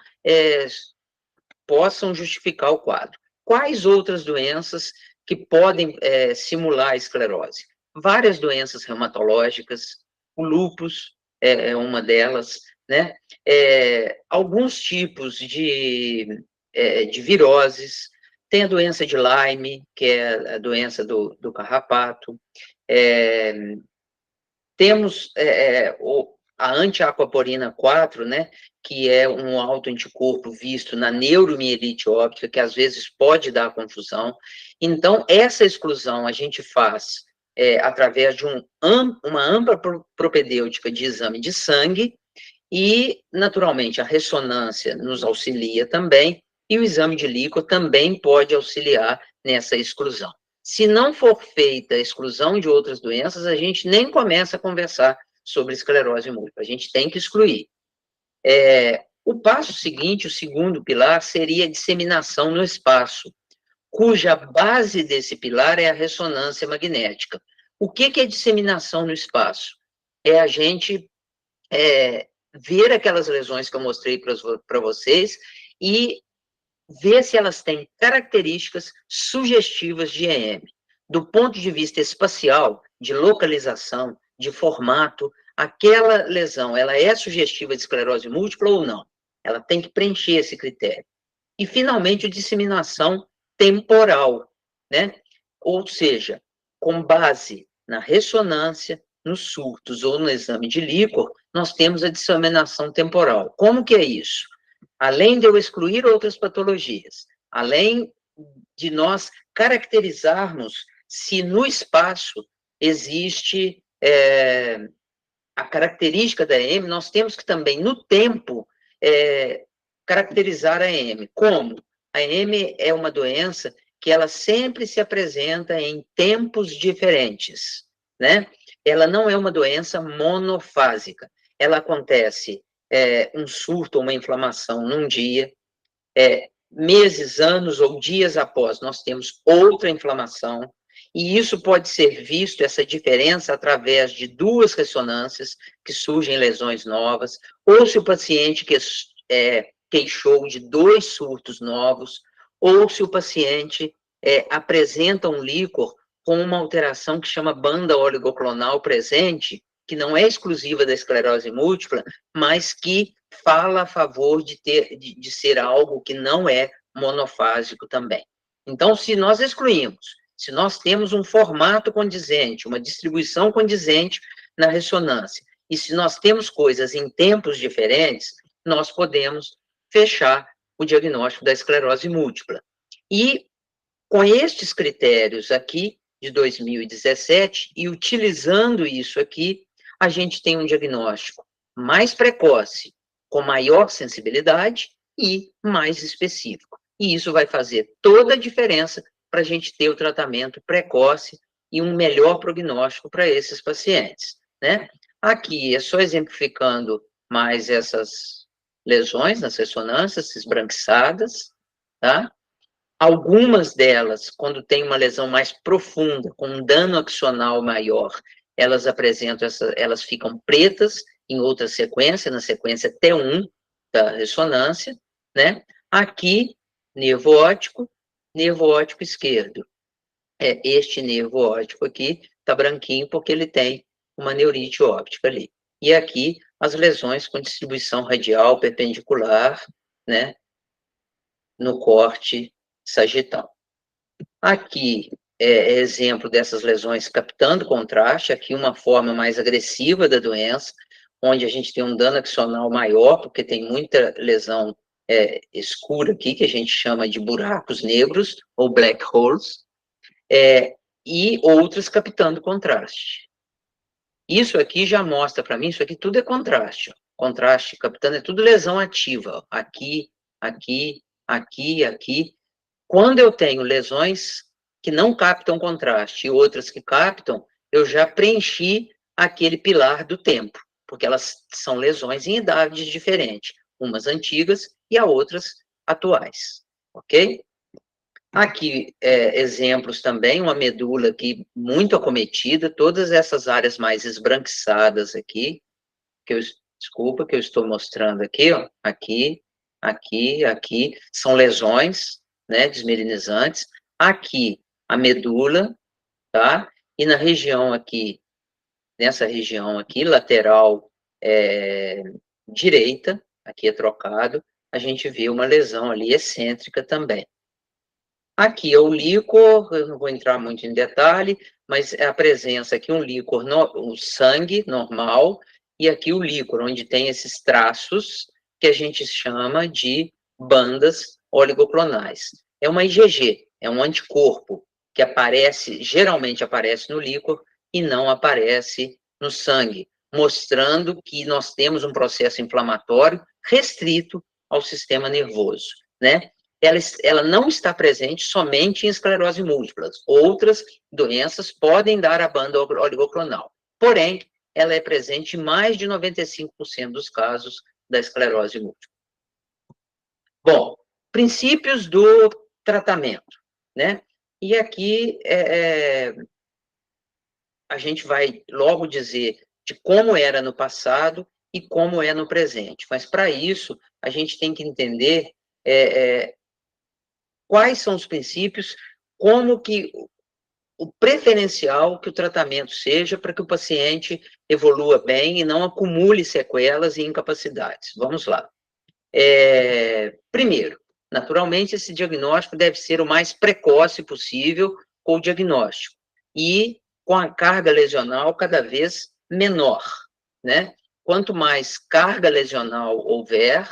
justificar o quadro. Quais outras doenças que podem simular a esclerose? Várias doenças reumatológicas, o lúpus é uma delas, né? Alguns tipos de viroses, tem a doença de Lyme, que é a doença do carrapato, temos a anti-aquaporina 4, né, que é um autoanticorpo visto na neuromielite óptica, que às vezes pode dar confusão. Então, essa exclusão a gente faz através de uma ampla propedêutica de exame de sangue, e, naturalmente, a ressonância nos auxilia também, e o exame de líquor também pode auxiliar nessa exclusão. Se não for feita a exclusão de outras doenças, a gente nem começa a conversar sobre esclerose múltipla, a gente tem que excluir. O passo seguinte, o segundo pilar, seria a disseminação no espaço, cuja base desse pilar é a ressonância magnética. O que é disseminação no espaço? É a gente ver aquelas lesões que eu mostrei para vocês e ver se elas têm características sugestivas de EM. Do ponto de vista espacial, de localização, de formato, aquela lesão, ela é sugestiva de esclerose múltipla ou não? Ela tem que preencher esse critério. E, finalmente, a disseminação temporal, né? Ou seja, com base na ressonância, nos surtos ou no exame de líquor, nós temos a disseminação temporal. Como que é isso? Além de eu excluir outras patologias, além de nós caracterizarmos se no espaço existe a característica da EM, nós temos que também, no tempo, caracterizar a EM. Como? A EM é uma doença que ela sempre se apresenta em tempos diferentes, né? Ela não é uma doença monofásica. Ela acontece um surto ou uma inflamação num dia, meses, anos ou dias após, nós temos outra inflamação, e isso pode ser visto, essa diferença, através de duas ressonâncias, que surgem lesões novas, ou se o paciente queixou de 2 surtos novos, ou se o paciente apresenta um líquor com uma alteração que chama banda oligoclonal presente, que não é exclusiva da esclerose múltipla, mas que fala a favor de ser algo que não é monofásico também. Então, se nós excluímos, se nós temos um formato condizente, uma distribuição condizente na ressonância, e se nós temos coisas em tempos diferentes, nós podemos fechar o diagnóstico da esclerose múltipla. E, com estes critérios aqui, de 2017, e utilizando isso aqui, a gente tem um diagnóstico mais precoce, com maior sensibilidade e mais específico. E isso vai fazer toda a diferença para a gente ter o tratamento precoce e um melhor prognóstico para esses pacientes, né? Aqui é só exemplificando mais essas lesões nas ressonâncias esbranquiçadas, tá? Algumas delas, quando tem uma lesão mais profunda, com um dano axonal maior, elas elas ficam pretas em outra sequência, na sequência T1 da ressonância, né? Aqui, nervo óptico esquerdo. Este nervo óptico aqui está branquinho porque ele tem uma neurite óptica ali. E aqui, as lesões com distribuição radial perpendicular, né? No corte sagital. Aqui é exemplo dessas lesões captando contraste, aqui uma forma mais agressiva da doença, onde a gente tem um dano axonal maior, porque tem muita lesão escura aqui, que a gente chama de buracos negros, ou black holes, e outras captando contraste. Isso aqui já mostra para mim, isso aqui tudo é contraste, ó. Contraste captando é tudo lesão ativa, ó. Aqui, aqui, aqui, aqui. Quando eu tenho lesões que não captam contraste e outras que captam, eu já preenchi aquele pilar do tempo, porque elas são lesões em idades diferentes, umas antigas e as outras atuais, ok? Aqui, exemplos também, uma medula aqui muito acometida, todas essas áreas mais esbranquiçadas aqui, desculpa, que eu estou mostrando aqui, ó, aqui, aqui, aqui, são lesões, né, desmelinizantes. Aqui, a medula, tá? E na região aqui, nessa região aqui, lateral direita, aqui é trocado, a gente vê uma lesão ali excêntrica também. Aqui é o líquor, eu não vou entrar muito em detalhe, mas é a presença aqui, um líquor, o sangue normal, e aqui o líquor, onde tem esses traços que a gente chama de bandas oligoclonais. É uma IgG, é um anticorpo que aparece, geralmente aparece no líquor e não aparece no sangue, mostrando que nós temos um processo inflamatório restrito ao sistema nervoso, né? Ela não está presente somente em esclerose múltipla. Outras doenças podem dar a banda oligoclonal. Porém, ela é presente em mais de 95% dos casos da esclerose múltipla. Bom, princípios do tratamento, né? E aqui a gente vai logo dizer de como era no passado e como é no presente. Mas, para isso, a gente tem que entender quais são os princípios, como que o preferencial que o tratamento seja para que o paciente evolua bem e não acumule sequelas e incapacidades. Vamos lá. Primeiro, naturalmente, esse diagnóstico deve ser o mais precoce possível com o diagnóstico e com a carga lesional cada vez menor, né? Quanto mais carga lesional houver,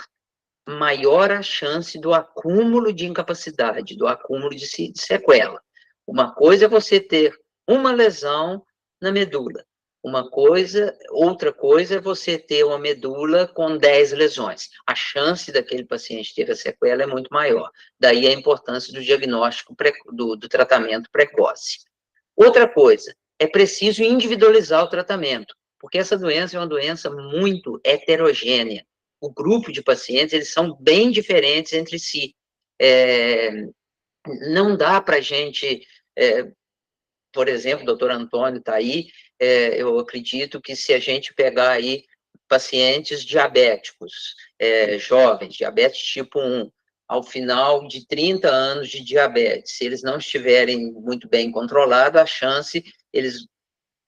maior a chance do acúmulo de incapacidade, do acúmulo de sequela. Uma coisa é você ter uma lesão na medula. Outra coisa é você ter uma medula com 10 lesões. A chance daquele paciente ter a sequela é muito maior. Daí a importância do diagnóstico, do tratamento precoce. Outra coisa, é preciso individualizar o tratamento, porque essa doença é uma doença muito heterogênea. O grupo de pacientes, eles são bem diferentes entre si. Não dá para a gente, por exemplo, o doutor Antônio está aí, eu acredito que se a gente pegar aí pacientes diabéticos, jovens, diabetes tipo 1, ao final de 30 anos de diabetes, se eles não estiverem muito bem controlados, a chance,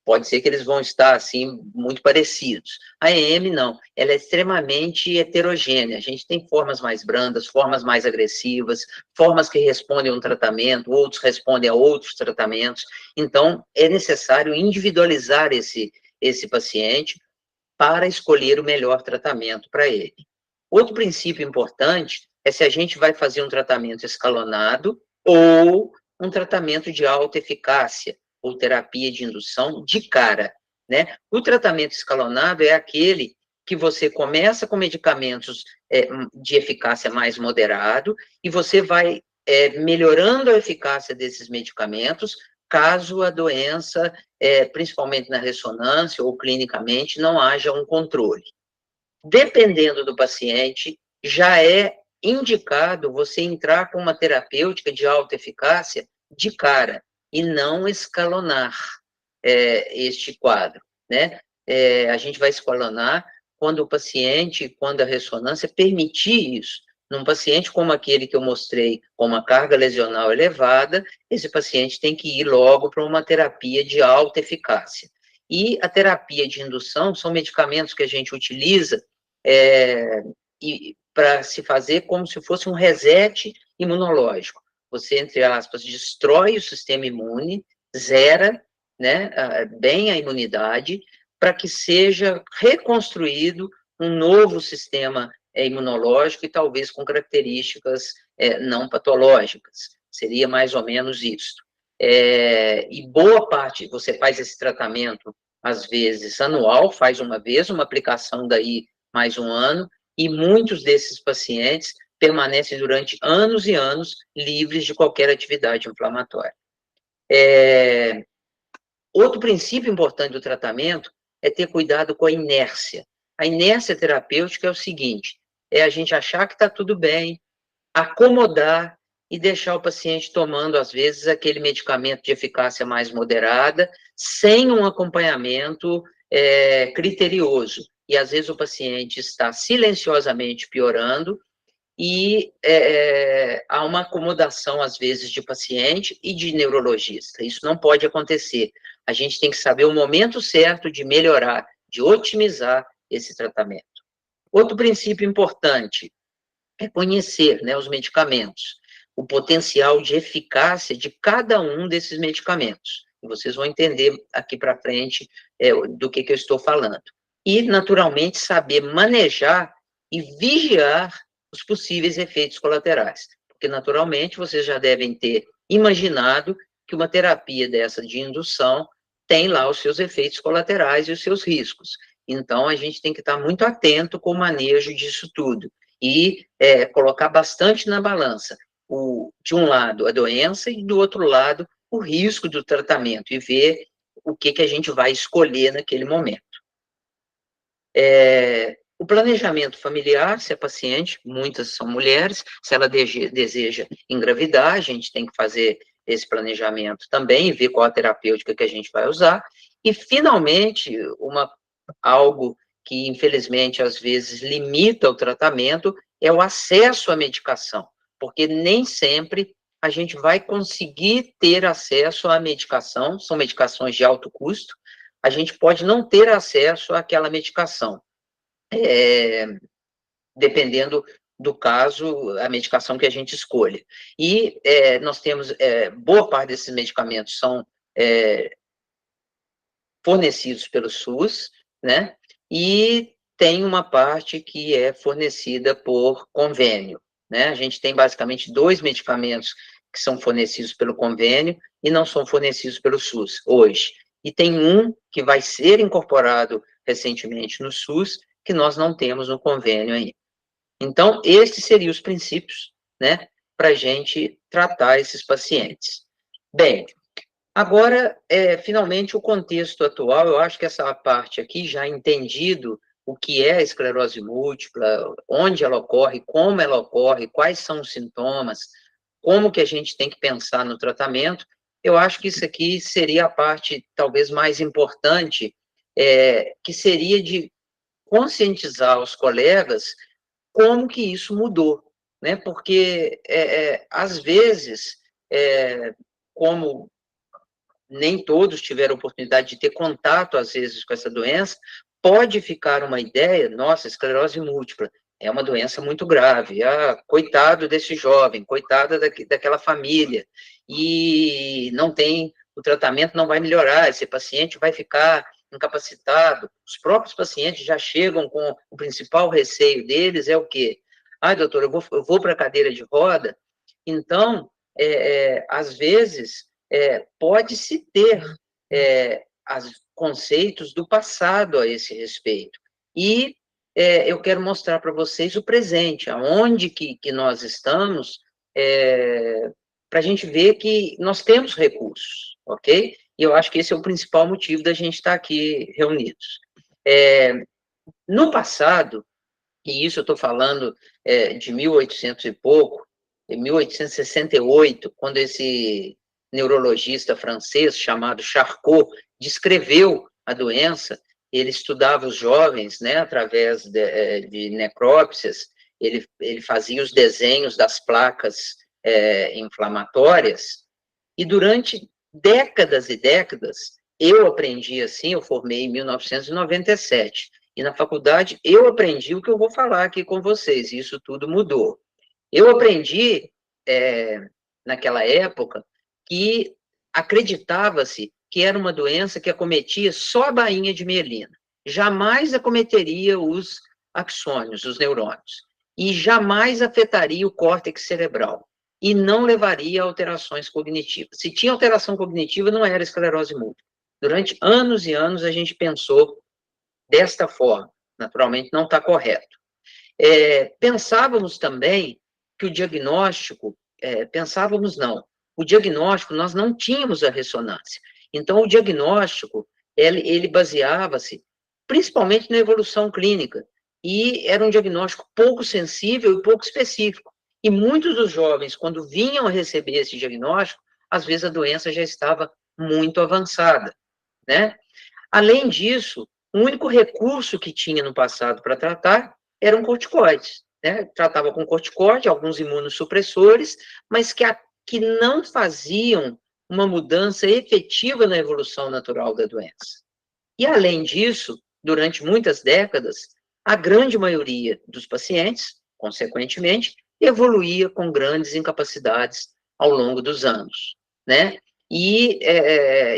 pode ser que eles vão estar, assim, muito parecidos. A EM, não. Ela é extremamente heterogênea. A gente tem formas mais brandas, formas mais agressivas, formas que respondem a um tratamento, outros respondem a outros tratamentos. Então, é necessário individualizar esse paciente para escolher o melhor tratamento para ele. Outro princípio importante é se a gente vai fazer um tratamento escalonado ou um tratamento de alta eficácia, ou terapia de indução de cara, né? O tratamento escalonado é aquele que você começa com medicamentos de eficácia mais moderado e você vai melhorando a eficácia desses medicamentos caso a doença, principalmente na ressonância ou clinicamente, não haja um controle. Dependendo do paciente, já é indicado você entrar com uma terapêutica de alta eficácia de cara e não escalonar este quadro, né? A gente vai escalonar quando o paciente, quando a ressonância permitir isso. Num paciente como aquele que eu mostrei, com uma carga lesional elevada, esse paciente tem que ir logo para uma terapia de alta eficácia. E a terapia de indução são medicamentos que a gente utiliza para se fazer como se fosse um reset imunológico. Você, entre aspas, destrói o sistema imune, zera, né, bem a imunidade, para que seja reconstruído um novo sistema imunológico e talvez com características não patológicas. Seria mais ou menos isso. E boa parte, você faz esse tratamento, às vezes, anual, faz uma vez, uma aplicação daí mais um ano, e muitos desses pacientes permanecem durante anos e anos livres de qualquer atividade inflamatória. Outro princípio importante do tratamento é ter cuidado com a inércia. A inércia terapêutica é o seguinte, é a gente achar que está tudo bem, acomodar e deixar o paciente tomando, às vezes, aquele medicamento de eficácia mais moderada, sem um acompanhamento criterioso. E, às vezes, o paciente está silenciosamente piorando e há uma acomodação, às vezes, de paciente e de neurologista. Isso não pode acontecer. A gente tem que saber o momento certo de melhorar, de otimizar esse tratamento. Outro princípio importante é conhecer, né, os medicamentos, o potencial de eficácia de cada um desses medicamentos. E vocês vão entender aqui para frente do que eu estou falando. e, naturalmente, saber manejar e vigiar os possíveis efeitos colaterais. Porque, naturalmente, vocês já devem ter imaginado que uma terapia dessa de indução tem lá os seus efeitos colaterais e os seus riscos. Então, a gente tem que estar muito atento com o manejo disso tudo e colocar bastante na balança, de um lado, a doença e, do outro lado, o risco do tratamento e ver o que a gente vai escolher naquele momento. O planejamento familiar, se a paciente, muitas são mulheres, se ela deseja engravidar, a gente tem que fazer esse planejamento também, ver qual a terapêutica que a gente vai usar, e, finalmente, algo que, infelizmente, às vezes limita o tratamento, é o acesso à medicação, porque nem sempre a gente vai conseguir ter acesso à medicação, são medicações de alto custo, a gente pode não ter acesso àquela medicação, dependendo do caso, a medicação que a gente escolha. E nós temos, boa parte desses medicamentos são fornecidos pelo SUS, né? E tem uma parte que é fornecida por convênio, né? A gente tem basicamente 2 medicamentos que são fornecidos pelo convênio e não são fornecidos pelo SUS hoje. E tem um que vai ser incorporado recentemente no SUS, que nós não temos no convênio ainda. Então, esses seriam os princípios, né, para a gente tratar esses pacientes. Bem, agora, finalmente, o contexto atual, eu acho que essa parte aqui, já entendido o que é a esclerose múltipla, onde ela ocorre, como ela ocorre, quais são os sintomas, como que a gente tem que pensar no tratamento, eu acho que isso aqui seria a parte, talvez, mais importante, que seria de conscientizar os colegas como que isso mudou, né? Porque, às vezes, como nem todos tiveram oportunidade de ter contato, às vezes, com essa doença, pode ficar uma ideia, nossa, esclerose múltipla é uma doença muito grave, coitado desse jovem, coitada daquela família, e não tem, o tratamento não vai melhorar, esse paciente vai ficar incapacitado. Os próprios pacientes já chegam com o principal receio deles, é o quê? Doutor, eu vou para a cadeira de roda. Então, às vezes, pode-se ter conceitos do passado a esse respeito. E eu quero mostrar para vocês o presente, aonde que nós estamos, para a gente ver que nós temos recursos, ok? E eu acho que esse é o principal motivo da gente estar aqui reunidos. No passado, e isso eu estou falando de 1800 e pouco, em 1868, quando esse neurologista francês chamado Charcot descreveu a doença, ele estudava os jovens, né, através de necrópsias, ele fazia os desenhos das placas inflamatórias, e durante décadas e décadas, eu aprendi assim, eu formei em 1997, e na faculdade eu aprendi o que eu vou falar aqui com vocês, e isso tudo mudou. Eu aprendi, naquela época, que acreditava-se que era uma doença que acometia só a bainha de mielina, jamais acometeria os axônios, os neurônios, e jamais afetaria o córtex cerebral, e não levaria a alterações cognitivas. Se tinha alteração cognitiva, não era esclerose múltipla. Durante anos e anos, a gente pensou desta forma, naturalmente não está correto. Pensávamos também que o diagnóstico, pensávamos não, o diagnóstico, nós não tínhamos a ressonância. Então, o diagnóstico, ele baseava-se principalmente na evolução clínica, e era um diagnóstico pouco sensível e pouco específico. E muitos dos jovens, quando vinham a receber esse diagnóstico, às vezes a doença já estava muito avançada, né? Além disso, o único recurso que tinha no passado para tratar eram corticoides, né? Tratava com corticoide, alguns imunossupressores, mas que não faziam uma mudança efetiva na evolução natural da doença. E, além disso, durante muitas décadas, a grande maioria dos pacientes, consequentemente, evoluía com grandes incapacidades ao longo dos anos, né? E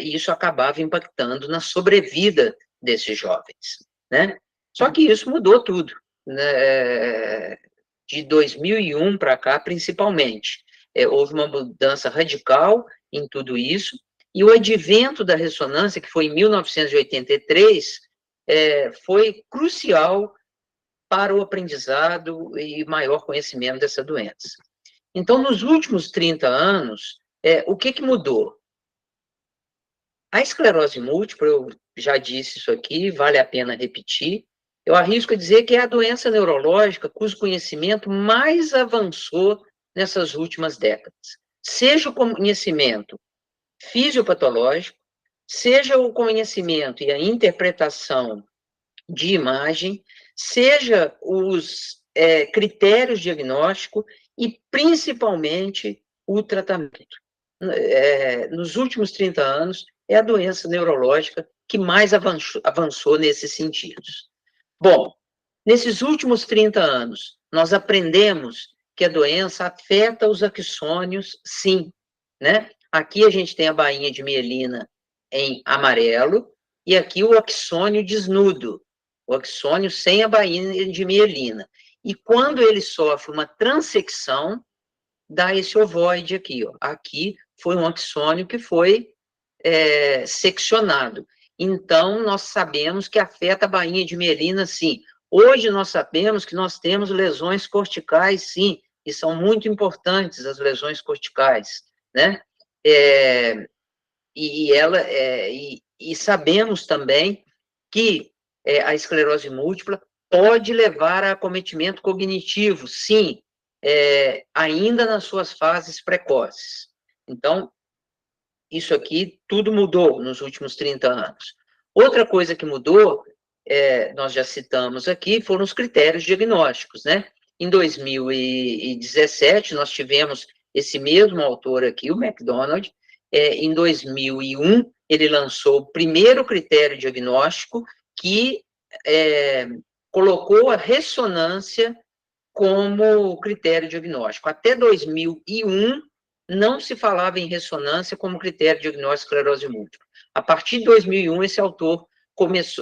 isso acabava impactando na sobrevida desses jovens, né? Só que isso mudou tudo, né? De 2001 para cá, principalmente. Houve uma mudança radical em tudo isso, e o advento da ressonância, que foi em 1983, foi crucial para o aprendizado e maior conhecimento dessa doença. Então, nos últimos 30 anos, o que mudou? A esclerose múltipla, eu já disse isso aqui, vale a pena repetir, eu arrisco a dizer que é a doença neurológica cujo conhecimento mais avançou nessas últimas décadas. Seja o conhecimento fisiopatológico, seja o conhecimento e a interpretação de imagem, seja os critérios diagnósticos e, principalmente, o tratamento. Nos últimos 30 anos, é a doença neurológica que mais avançou nesses sentidos. Bom, nesses últimos 30 anos, nós aprendemos que a doença afeta os axônios, sim, né? Aqui a gente tem a bainha de mielina em amarelo, e aqui o axônio desnudo, o axônio sem a bainha de mielina. E quando ele sofre uma transecção, dá esse ovoide aqui, ó. Aqui foi um axônio que foi seccionado. Então, nós sabemos que afeta a bainha de mielina, sim. Hoje, nós sabemos que nós temos lesões corticais, sim, e são muito importantes as lesões corticais, né? E sabemos também que a esclerose múltipla pode levar a acometimento cognitivo, sim, ainda nas suas fases precoces. Então, isso aqui, tudo mudou nos últimos 30 anos. Outra coisa que mudou, nós já citamos aqui, foram os critérios diagnósticos, né? Em 2017, nós tivemos esse mesmo autor aqui, o MacDonald. Em 2001, ele lançou o primeiro critério diagnóstico que colocou a ressonância como critério diagnóstico. Até 2001, não se falava em ressonância como critério diagnóstico de esclerose múltipla. A partir de 2001, esse autor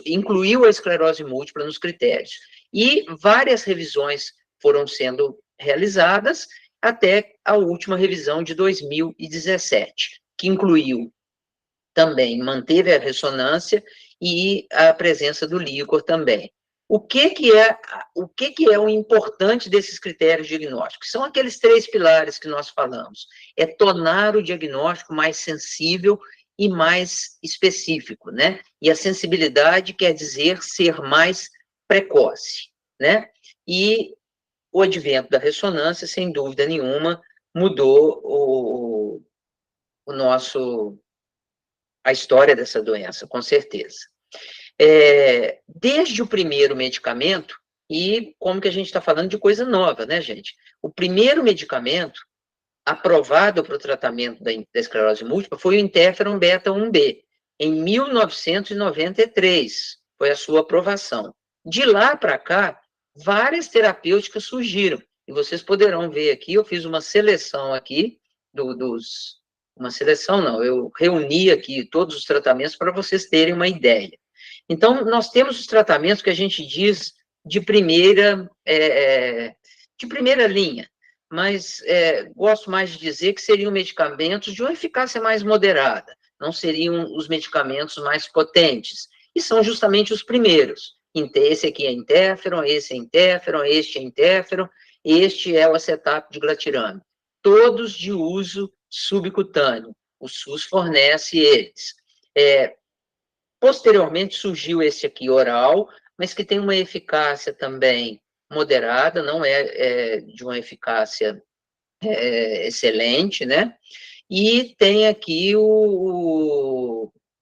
incluiu a esclerose múltipla nos critérios. E várias revisões foram sendo realizadas até a última revisão de 2017, que incluiu também, manteve a ressonância e a presença do líquor também. O que é o importante desses critérios diagnósticos? São aqueles 3 pilares que nós falamos. É tornar o diagnóstico mais sensível e mais específico, né? E a sensibilidade quer dizer ser mais precoce, né? E o advento da ressonância, sem dúvida nenhuma, mudou a história dessa doença, com certeza. Desde o primeiro medicamento, e como que a gente está falando de coisa nova, né, gente? O primeiro medicamento aprovado para o tratamento da esclerose múltipla foi o interferon beta-1b, em 1993, foi a sua aprovação. De lá para cá, várias terapêuticas surgiram, e vocês poderão ver aqui, eu fiz uma seleção aqui uma seleção não, eu reuni aqui todos os tratamentos para vocês terem uma ideia. Então, nós temos os tratamentos que a gente diz de primeira linha, mas gosto mais de dizer que seriam medicamentos de uma eficácia mais moderada, não seriam os medicamentos mais potentes, e são justamente os primeiros. Esse aqui é interferon, esse é interferon, este é interferon, este é o acetato de glatirame. Todos de uso subcutâneo. O SUS fornece eles. Posteriormente surgiu esse aqui oral, mas que tem uma eficácia também moderada, não é de uma eficácia excelente, né? E tem aqui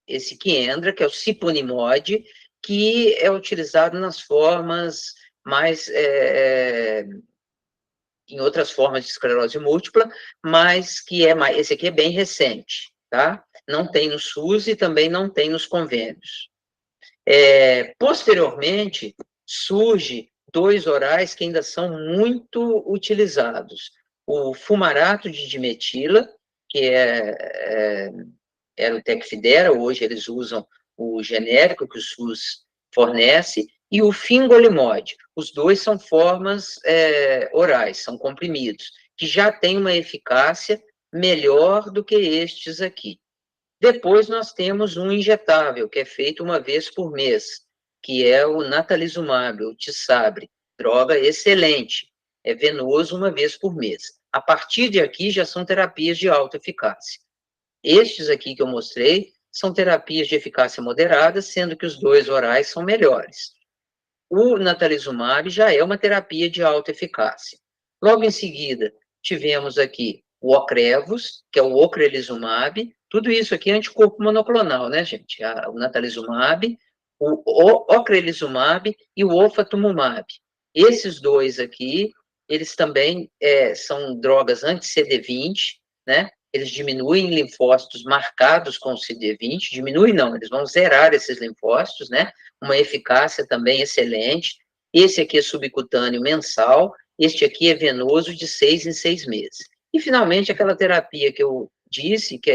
esse Kiendra, que é o Ciponimod, que é utilizado nas formas mais em outras formas de esclerose múltipla, mas que esse aqui é bem recente, tá? Não tem no SUS e também não tem nos convênios. Posteriormente, surge 2 orais que ainda são muito utilizados. O fumarato de dimetila, que era o Tecfidera, hoje eles usam o genérico que o SUS fornece, e o fingolimod. Os dois são formas orais, são comprimidos, que já têm uma eficácia melhor do que estes aqui. Depois nós temos um injetável, que é feito uma vez por mês, que é o natalizumab, o Tisabre, droga excelente, é venoso uma vez por mês. A partir de aqui já são terapias de alta eficácia. Estes aqui que eu mostrei são terapias de eficácia moderada, sendo que os dois orais são melhores. O natalizumab já é uma terapia de alta eficácia. Logo em seguida, tivemos aqui o Ocrevus, que é o ocrelizumab. Tudo isso aqui é anticorpo monoclonal, né, gente? O natalizumab, o ocrelizumab e o ofatumumab. Esses dois aqui, eles também são drogas anti-CD20, né? Eles diminuem linfócitos marcados com CD20, diminuem não, eles vão zerar esses linfócitos, né? Uma eficácia também excelente. Esse aqui é subcutâneo mensal, este aqui é venoso de 6 em 6 meses. E, finalmente, aquela terapia que eu disse, que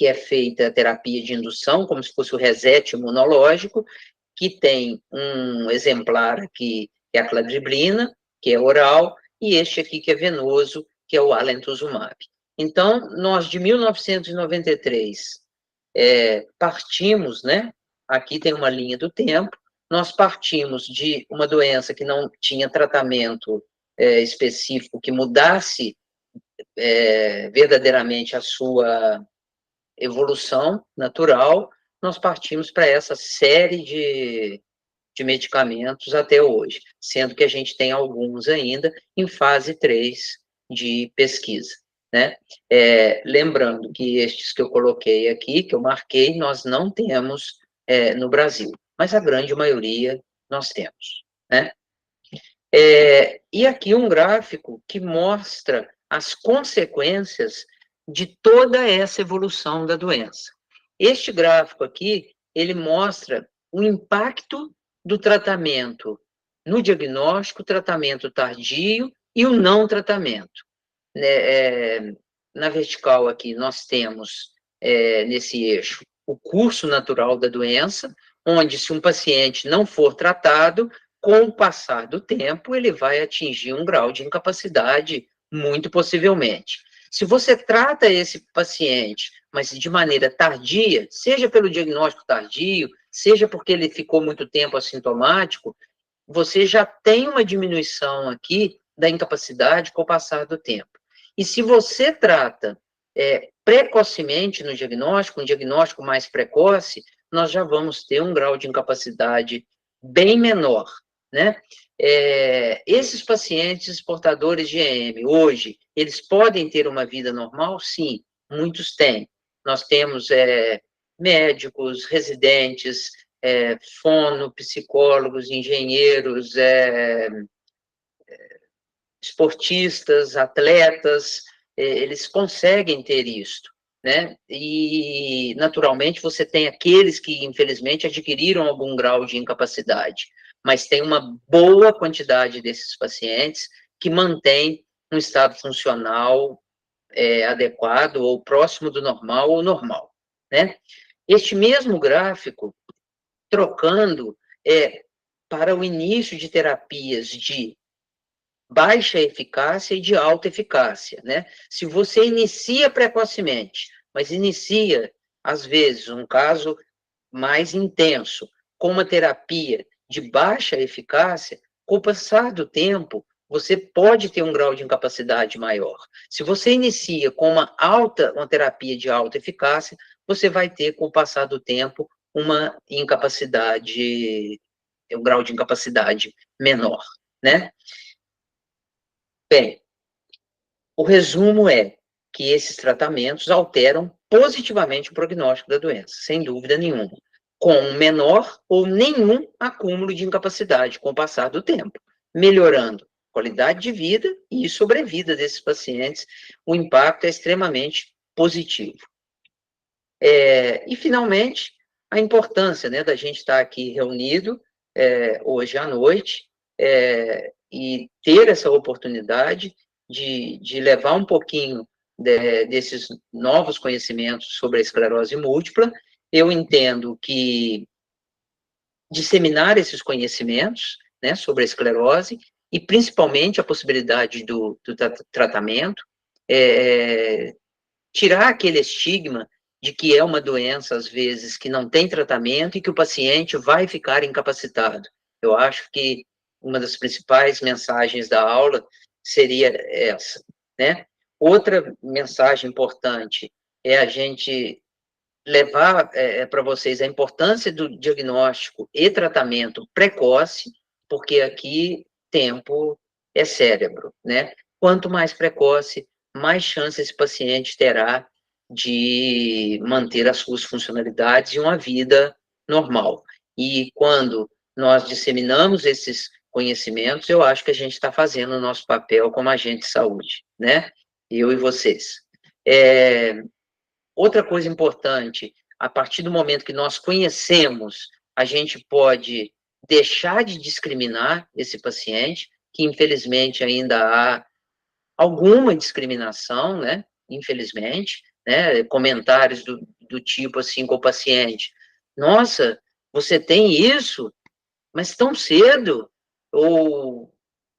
é feita a terapia de indução, como se fosse o reset imunológico, que tem um exemplar aqui, que é a cladribina, que é oral, e este aqui que é venoso, que é o alentuzumab. Então, nós, de 1993, partimos, né? Aqui tem uma linha do tempo, nós partimos de uma doença que não tinha tratamento específico que mudasse verdadeiramente a sua evolução natural, nós partimos para essa série de medicamentos até hoje, sendo que a gente tem alguns ainda em fase 3 de pesquisa, né? Lembrando que estes que eu coloquei aqui, que eu marquei, nós não temos no Brasil, mas a grande maioria nós temos, né? E aqui um gráfico que mostra as consequências de toda essa evolução da doença. Este gráfico aqui, ele mostra o impacto do tratamento no diagnóstico, tratamento tardio e o não tratamento. Na vertical aqui, nós temos, nesse eixo, o curso natural da doença, onde se um paciente não for tratado, com o passar do tempo, ele vai atingir um grau de incapacidade, muito possivelmente. Se você trata esse paciente, mas de maneira tardia, seja pelo diagnóstico tardio, seja porque ele ficou muito tempo assintomático, você já tem uma diminuição aqui da incapacidade com o passar do tempo. E se você trata precocemente no diagnóstico, um diagnóstico mais precoce, nós já vamos ter um grau de incapacidade bem menor, né? Esses pacientes portadores de EM, hoje, eles podem ter uma vida normal? Sim, muitos têm. Nós temos médicos, residentes, fono, psicólogos, engenheiros, esportistas, atletas, eles conseguem ter isto, né? E, naturalmente, você tem aqueles que, infelizmente, adquiriram algum grau de incapacidade, mas tem uma boa quantidade desses pacientes que mantém um estado funcional adequado ou próximo do normal ou normal, né? Este mesmo gráfico, trocando para o início de terapias de baixa eficácia e de alta eficácia, né? Se você inicia precocemente, mas inicia, às vezes, um caso mais intenso, com uma terapia de baixa eficácia, com o passar do tempo, você pode ter um grau de incapacidade maior. Se você inicia com uma terapia de alta eficácia, você vai ter, com o passar do tempo, uma incapacidade, um grau de incapacidade menor, né? Bem, o resumo é que esses tratamentos alteram positivamente o prognóstico da doença, sem dúvida nenhuma, com um menor ou nenhum acúmulo de incapacidade com o passar do tempo, melhorando qualidade de vida e sobrevida desses pacientes. O impacto é extremamente positivo. E, finalmente, a importância, né, da gente estar aqui reunido hoje à noite e ter essa oportunidade de levar um pouquinho desses novos conhecimentos sobre a esclerose múltipla. Eu entendo que disseminar esses conhecimentos, né, sobre a esclerose, e principalmente a possibilidade do tratamento, tirar aquele estigma de que é uma doença, às vezes, que não tem tratamento e que o paciente vai ficar incapacitado. Eu acho que uma das principais mensagens da aula seria essa, né? Outra mensagem importante é a gente levar para vocês a importância do diagnóstico e tratamento precoce, porque aqui tempo é cérebro, né? Quanto mais precoce, mais chance esse paciente terá de manter as suas funcionalidades e uma vida normal. E quando nós disseminamos esses conhecimentos, eu acho que a gente está fazendo o nosso papel como agente de saúde, né? Eu e vocês. Outra coisa importante, a partir do momento que nós conhecemos, a gente pode deixar de discriminar esse paciente, que infelizmente ainda há alguma discriminação, né? Infelizmente, né? Comentários do tipo assim com o paciente: nossa, você tem isso, mas tão cedo? Ou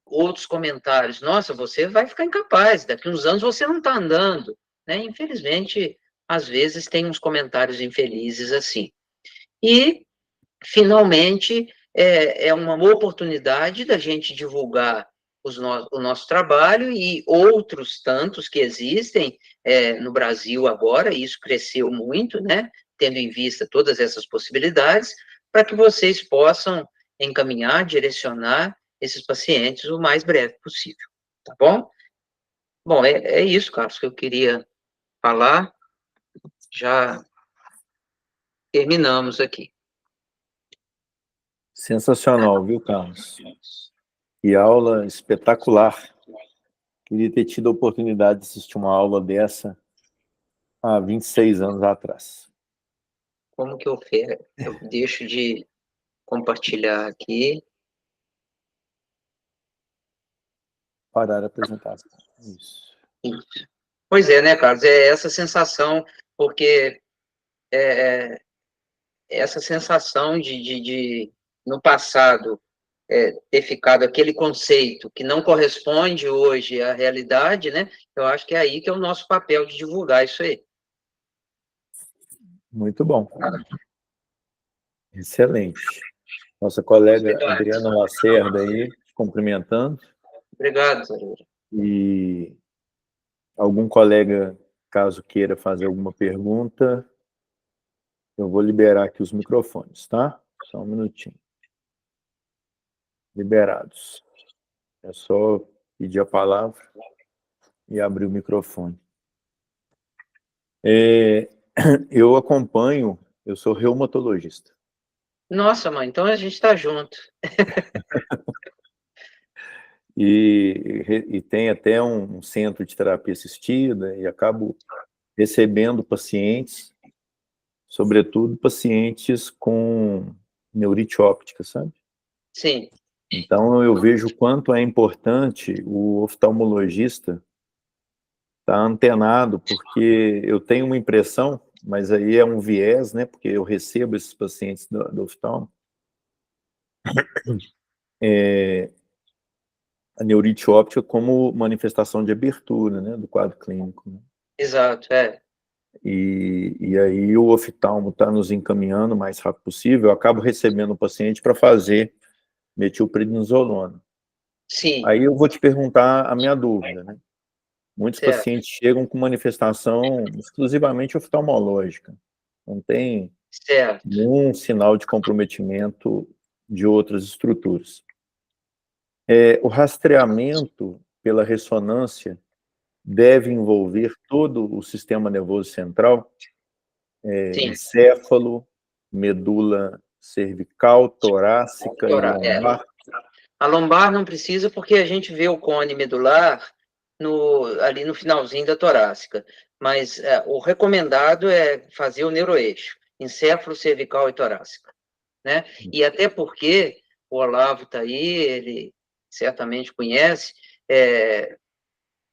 outros comentários: nossa, você vai ficar incapaz, daqui uns anos você não está andando, né? Infelizmente, às vezes tem uns comentários infelizes assim. E, finalmente, é uma oportunidade da gente divulgar o nosso trabalho e outros tantos que existem no Brasil agora, e isso cresceu muito, né? Tendo em vista todas essas possibilidades, para que vocês possam encaminhar, direcionar esses pacientes o mais breve possível, tá bom? Bom, é isso, Carlos, que eu queria falar. Já terminamos aqui. Sensacional, viu, Carlos? Que aula espetacular. Queria ter tido a oportunidade de assistir uma aula dessa há 26 anos atrás. Como que eu deixo de compartilhar aqui? Parar a apresentação. Isso. Isso. Pois é, né, Carlos? É essa sensação, porque essa sensação de no passado, ter ficado aquele conceito que não corresponde hoje à realidade, né? Eu acho que é aí que é o nosso papel de divulgar isso aí. Muito bom. Excelente. Nossa colega Adriana Lacerda aí, cumprimentando. Obrigado, Zarura. E algum colega, caso queira fazer alguma pergunta, eu vou liberar aqui os microfones, tá? Só um minutinho. Liberados. É só pedir a palavra e abrir o microfone. Eu acompanho, eu sou reumatologista. Nossa, mãe, então a gente está junto. E tem até um centro de terapia assistida e acabo recebendo pacientes, sobretudo pacientes com neurite óptica, sabe? Sim. Então eu vejo o quanto é importante o oftalmologista estar antenado, porque eu tenho uma impressão, mas aí é um viés, né? Porque eu recebo esses pacientes do oftalmo. A neurite óptica como manifestação de abertura, né, do quadro clínico. Né? Exato, E aí o oftalmo está nos encaminhando o mais rápido possível, eu acabo recebendo o paciente para fazer metilprednisolona. Sim. Aí eu vou te perguntar a minha dúvida, né? Muitos Certo. pacientes chegam com manifestação exclusivamente oftalmológica, não tem nenhum sinal de comprometimento de outras estruturas. O rastreamento pela ressonância deve envolver todo o sistema nervoso central, encéfalo, medula cervical, torácica e lombar. A lombar não precisa porque a gente vê o cone medular ali no finalzinho da torácica, mas o recomendado é fazer o neuroeixo, encéfalo, cervical e torácica, né? E até porque o Olavo está aí, ele certamente conhece,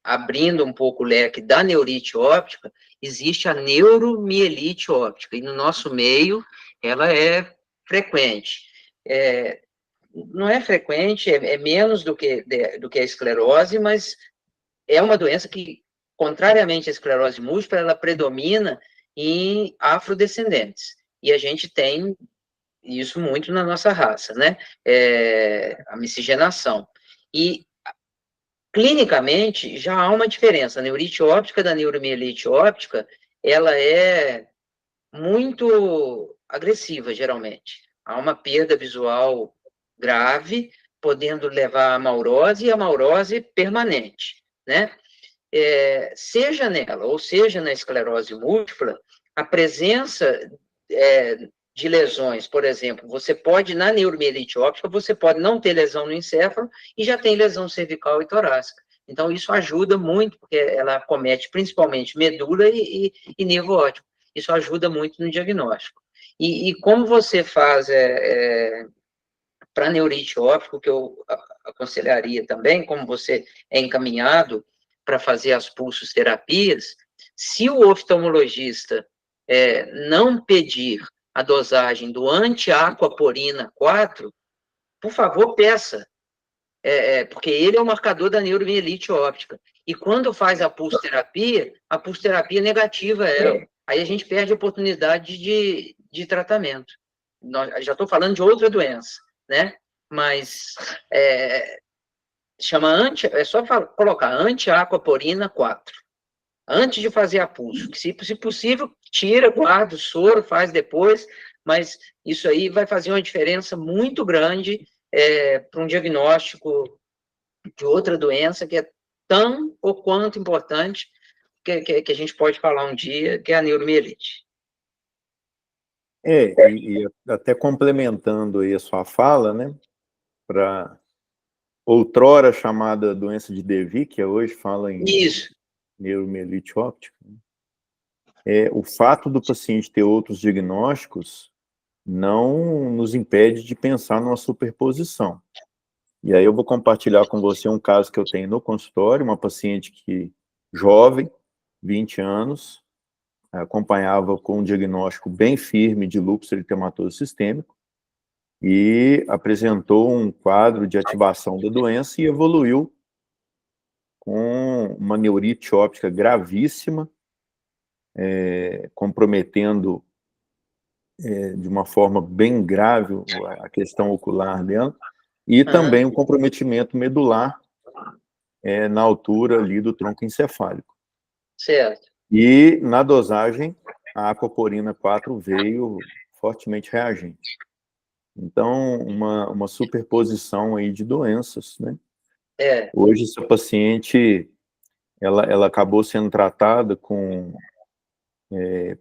abrindo um pouco o leque da neurite óptica, existe a neuromielite óptica, e no nosso meio ela é frequente. não é frequente, é menos do que a esclerose, mas é uma doença que, contrariamente à esclerose múltipla, ela predomina em afrodescendentes. E a gente tem isso muito na nossa raça, né? A miscigenação. E, clinicamente, já há uma diferença. A neurite óptica da neuromielite óptica, ela é muito agressiva, geralmente. Há uma perda visual grave, podendo levar à maurose, e a maurose permanente, né? Seja nela, ou seja na esclerose múltipla, a presença de lesões, por exemplo, você pode, na neuromielite óptica, você pode não ter lesão no encéfalo e já tem lesão cervical e torácica. Então, isso ajuda muito, porque ela acomete principalmente medula e nervo óptico. Isso ajuda muito no diagnóstico. E como você faz para neurite óptico, que eu aconselharia também, como você é encaminhado para fazer as pulsos terapias, se o oftalmologista não pedir a dosagem do anti-aquaporina 4, por favor, peça, porque ele é o marcador da neuromielite óptica. E quando faz a pulsoterapia negativa é. Aí a gente perde a oportunidade de tratamento. Já estou falando de outra doença, né? Mas é só colocar anti-aquaporina 4, antes de fazer a pulso. Se possível, tira, guarda o soro, faz depois, mas isso aí vai fazer uma diferença muito grande para um diagnóstico de outra doença que é tão ou quanto importante que a gente pode falar um dia, que é a neuromielite. E até complementando aí a sua fala, né, para outrora chamada doença de Devi, que hoje fala em Isso. neuromielite óptica, o fato do paciente ter outros diagnósticos não nos impede de pensar numa superposição. E aí eu vou compartilhar com você um caso que eu tenho no consultório, uma paciente jovem, 20 anos, acompanhava com um diagnóstico bem firme de lúpus eritematoso sistêmico e apresentou um quadro de ativação da doença e evoluiu com uma neurite óptica gravíssima, comprometendo de uma forma bem grave a questão ocular dela, e também um comprometimento medular na altura ali do tronco encefálico. Certo. E, na dosagem, a aquaporina 4 veio fortemente reagente. Então, uma superposição aí de doenças, né? Hoje, essa paciente, ela acabou sendo tratada com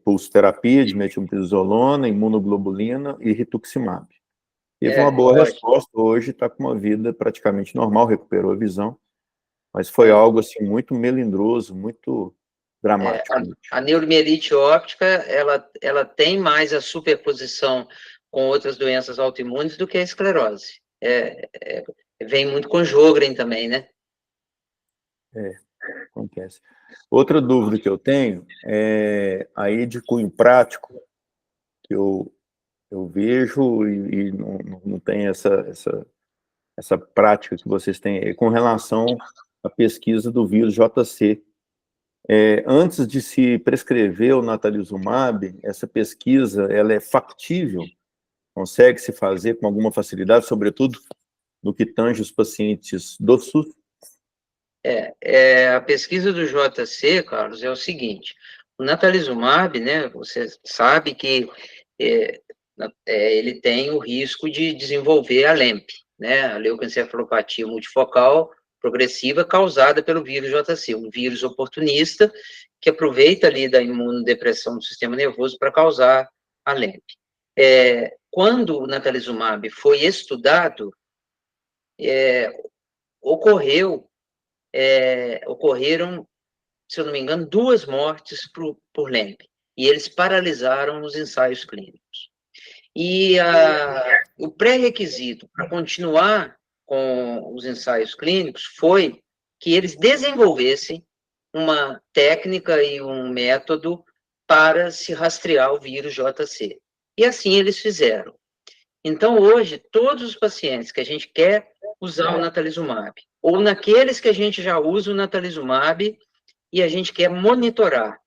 pulsoterapia de metilprednisolona, imunoglobulina e rituximab. Teve uma boa resposta, hoje está com uma vida praticamente normal, recuperou a visão, mas foi algo assim muito melindroso, muito dramático. A neuromielite óptica, ela tem mais a superposição com outras doenças autoimunes do que a esclerose. Vem muito com Sjögren também, né? Acontece. Outra dúvida que eu tenho é aí de cunho prático, que eu vejo e não tem essa prática que vocês têm, com relação à pesquisa do vírus JC. Antes de se prescrever o natalizumab, essa pesquisa ela é factível? Consegue se fazer com alguma facilidade, sobretudo no que tange os pacientes do SUS? A pesquisa do JC, Carlos, é o seguinte: o natalizumab, né, você sabe que ele tem o risco de desenvolver a LEMP, né, a leucoencefalopatia multifocal progressiva causada pelo vírus JC, um vírus oportunista que aproveita ali da imunodepressão do sistema nervoso para causar a LEMP. Quando o natalizumab foi estudado, ocorreram, se eu não me engano, 2 mortes por LEMP, e eles paralisaram os ensaios clínicos. E o pré-requisito para continuar com os ensaios clínicos foi que eles desenvolvessem uma técnica e um método para se rastrear o vírus JC. E assim eles fizeram. Então, hoje, todos os pacientes que a gente quer usar o natalizumab, ou naqueles que a gente já usa o natalizumab e a gente quer monitorar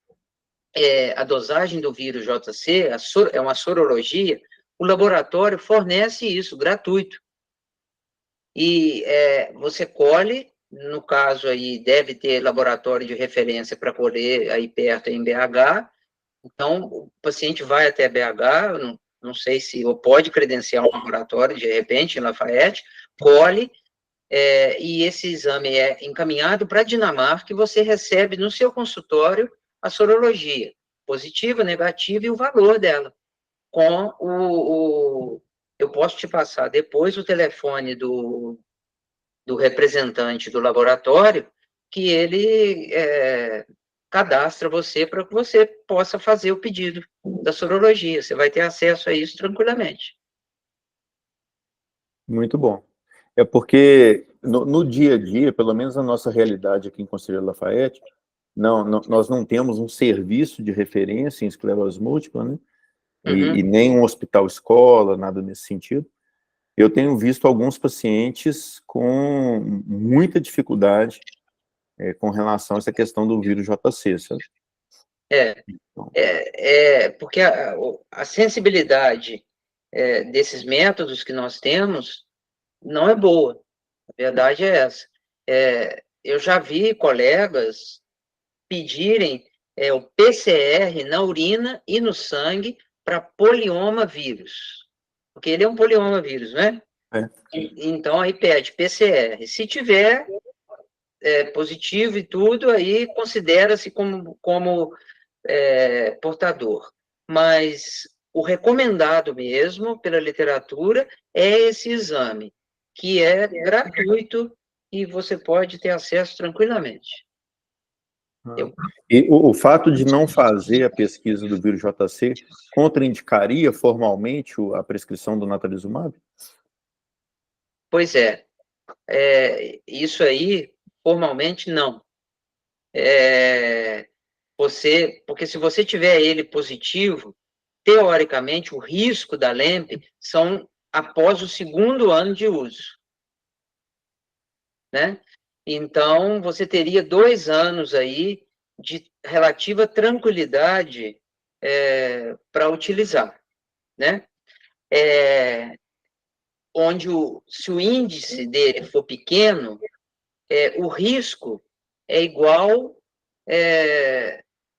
a dosagem do vírus JC, é uma sorologia, o laboratório fornece isso, gratuito. E você colhe, no caso aí, deve ter laboratório de referência para colher aí perto em BH, então o paciente vai até BH, não sei se, ou pode credenciar um laboratório, de repente, em Lafayette, colhe, e esse exame é encaminhado para a Dinamarca e você recebe no seu consultório a sorologia, positiva, negativa e o valor dela, com eu posso te passar depois o telefone do representante do laboratório, que ele cadastra você para que você possa fazer o pedido da sorologia. Você vai ter acesso a isso tranquilamente. Muito bom. É porque no dia a dia, pelo menos na nossa realidade aqui em Conselheiro Lafayette, nós não temos um serviço de referência em esclerose múltipla, né? E nem um hospital-escola, nada nesse sentido. Eu tenho visto alguns pacientes com muita dificuldade com relação a essa questão do vírus JC, sabe? Porque a sensibilidade desses métodos que nós temos não é boa. A verdade é essa. Eu já vi colegas pedirem o PCR na urina e no sangue para polioma vírus. Porque ele é um polioma vírus, né? Então, aí pede PCR. Se tiver positivo e tudo, aí considera-se como portador. Mas o recomendado mesmo, pela literatura, é esse exame, que é gratuito e você pode ter acesso tranquilamente. E o fato de não fazer a pesquisa do vírus JC contraindicaria formalmente a prescrição do natalizumab? Pois isso aí, formalmente, não. Porque se você tiver ele positivo, teoricamente, o risco da LEMP são após o segundo ano de uso, né? Então, você teria 2 anos aí de relativa tranquilidade para utilizar, né? Onde, se o índice dele for pequeno, o risco é igual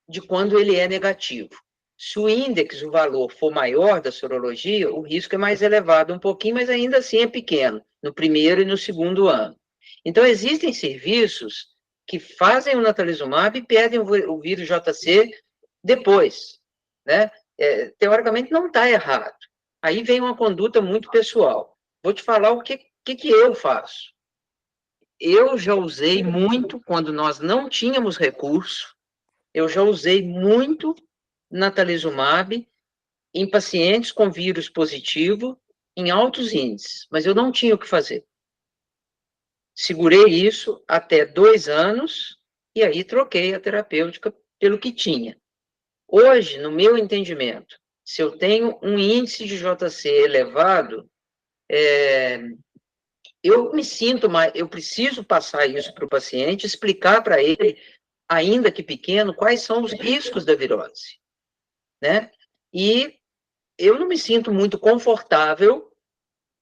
de quando ele é negativo. Se o índice, o valor, for maior da sorologia, o risco é mais elevado um pouquinho, mas ainda assim é pequeno, no primeiro e no segundo ano. Então, existem serviços que fazem o natalizumab e pedem o vírus JC depois, né? Teoricamente, não está errado. Aí vem uma conduta muito pessoal. Vou te falar o que eu faço. Eu já usei muito, quando nós não tínhamos recurso, eu já usei muito natalizumab em pacientes com vírus positivo em altos índices, mas eu não tinha o que fazer. Segurei isso até 2 anos e aí troquei a terapêutica pelo que tinha. Hoje, no meu entendimento, se eu tenho um índice de JC elevado, eu me sinto mais, eu preciso passar isso para o paciente, explicar para ele, ainda que pequeno, quais são os riscos da virose, né? E eu não me sinto muito confortável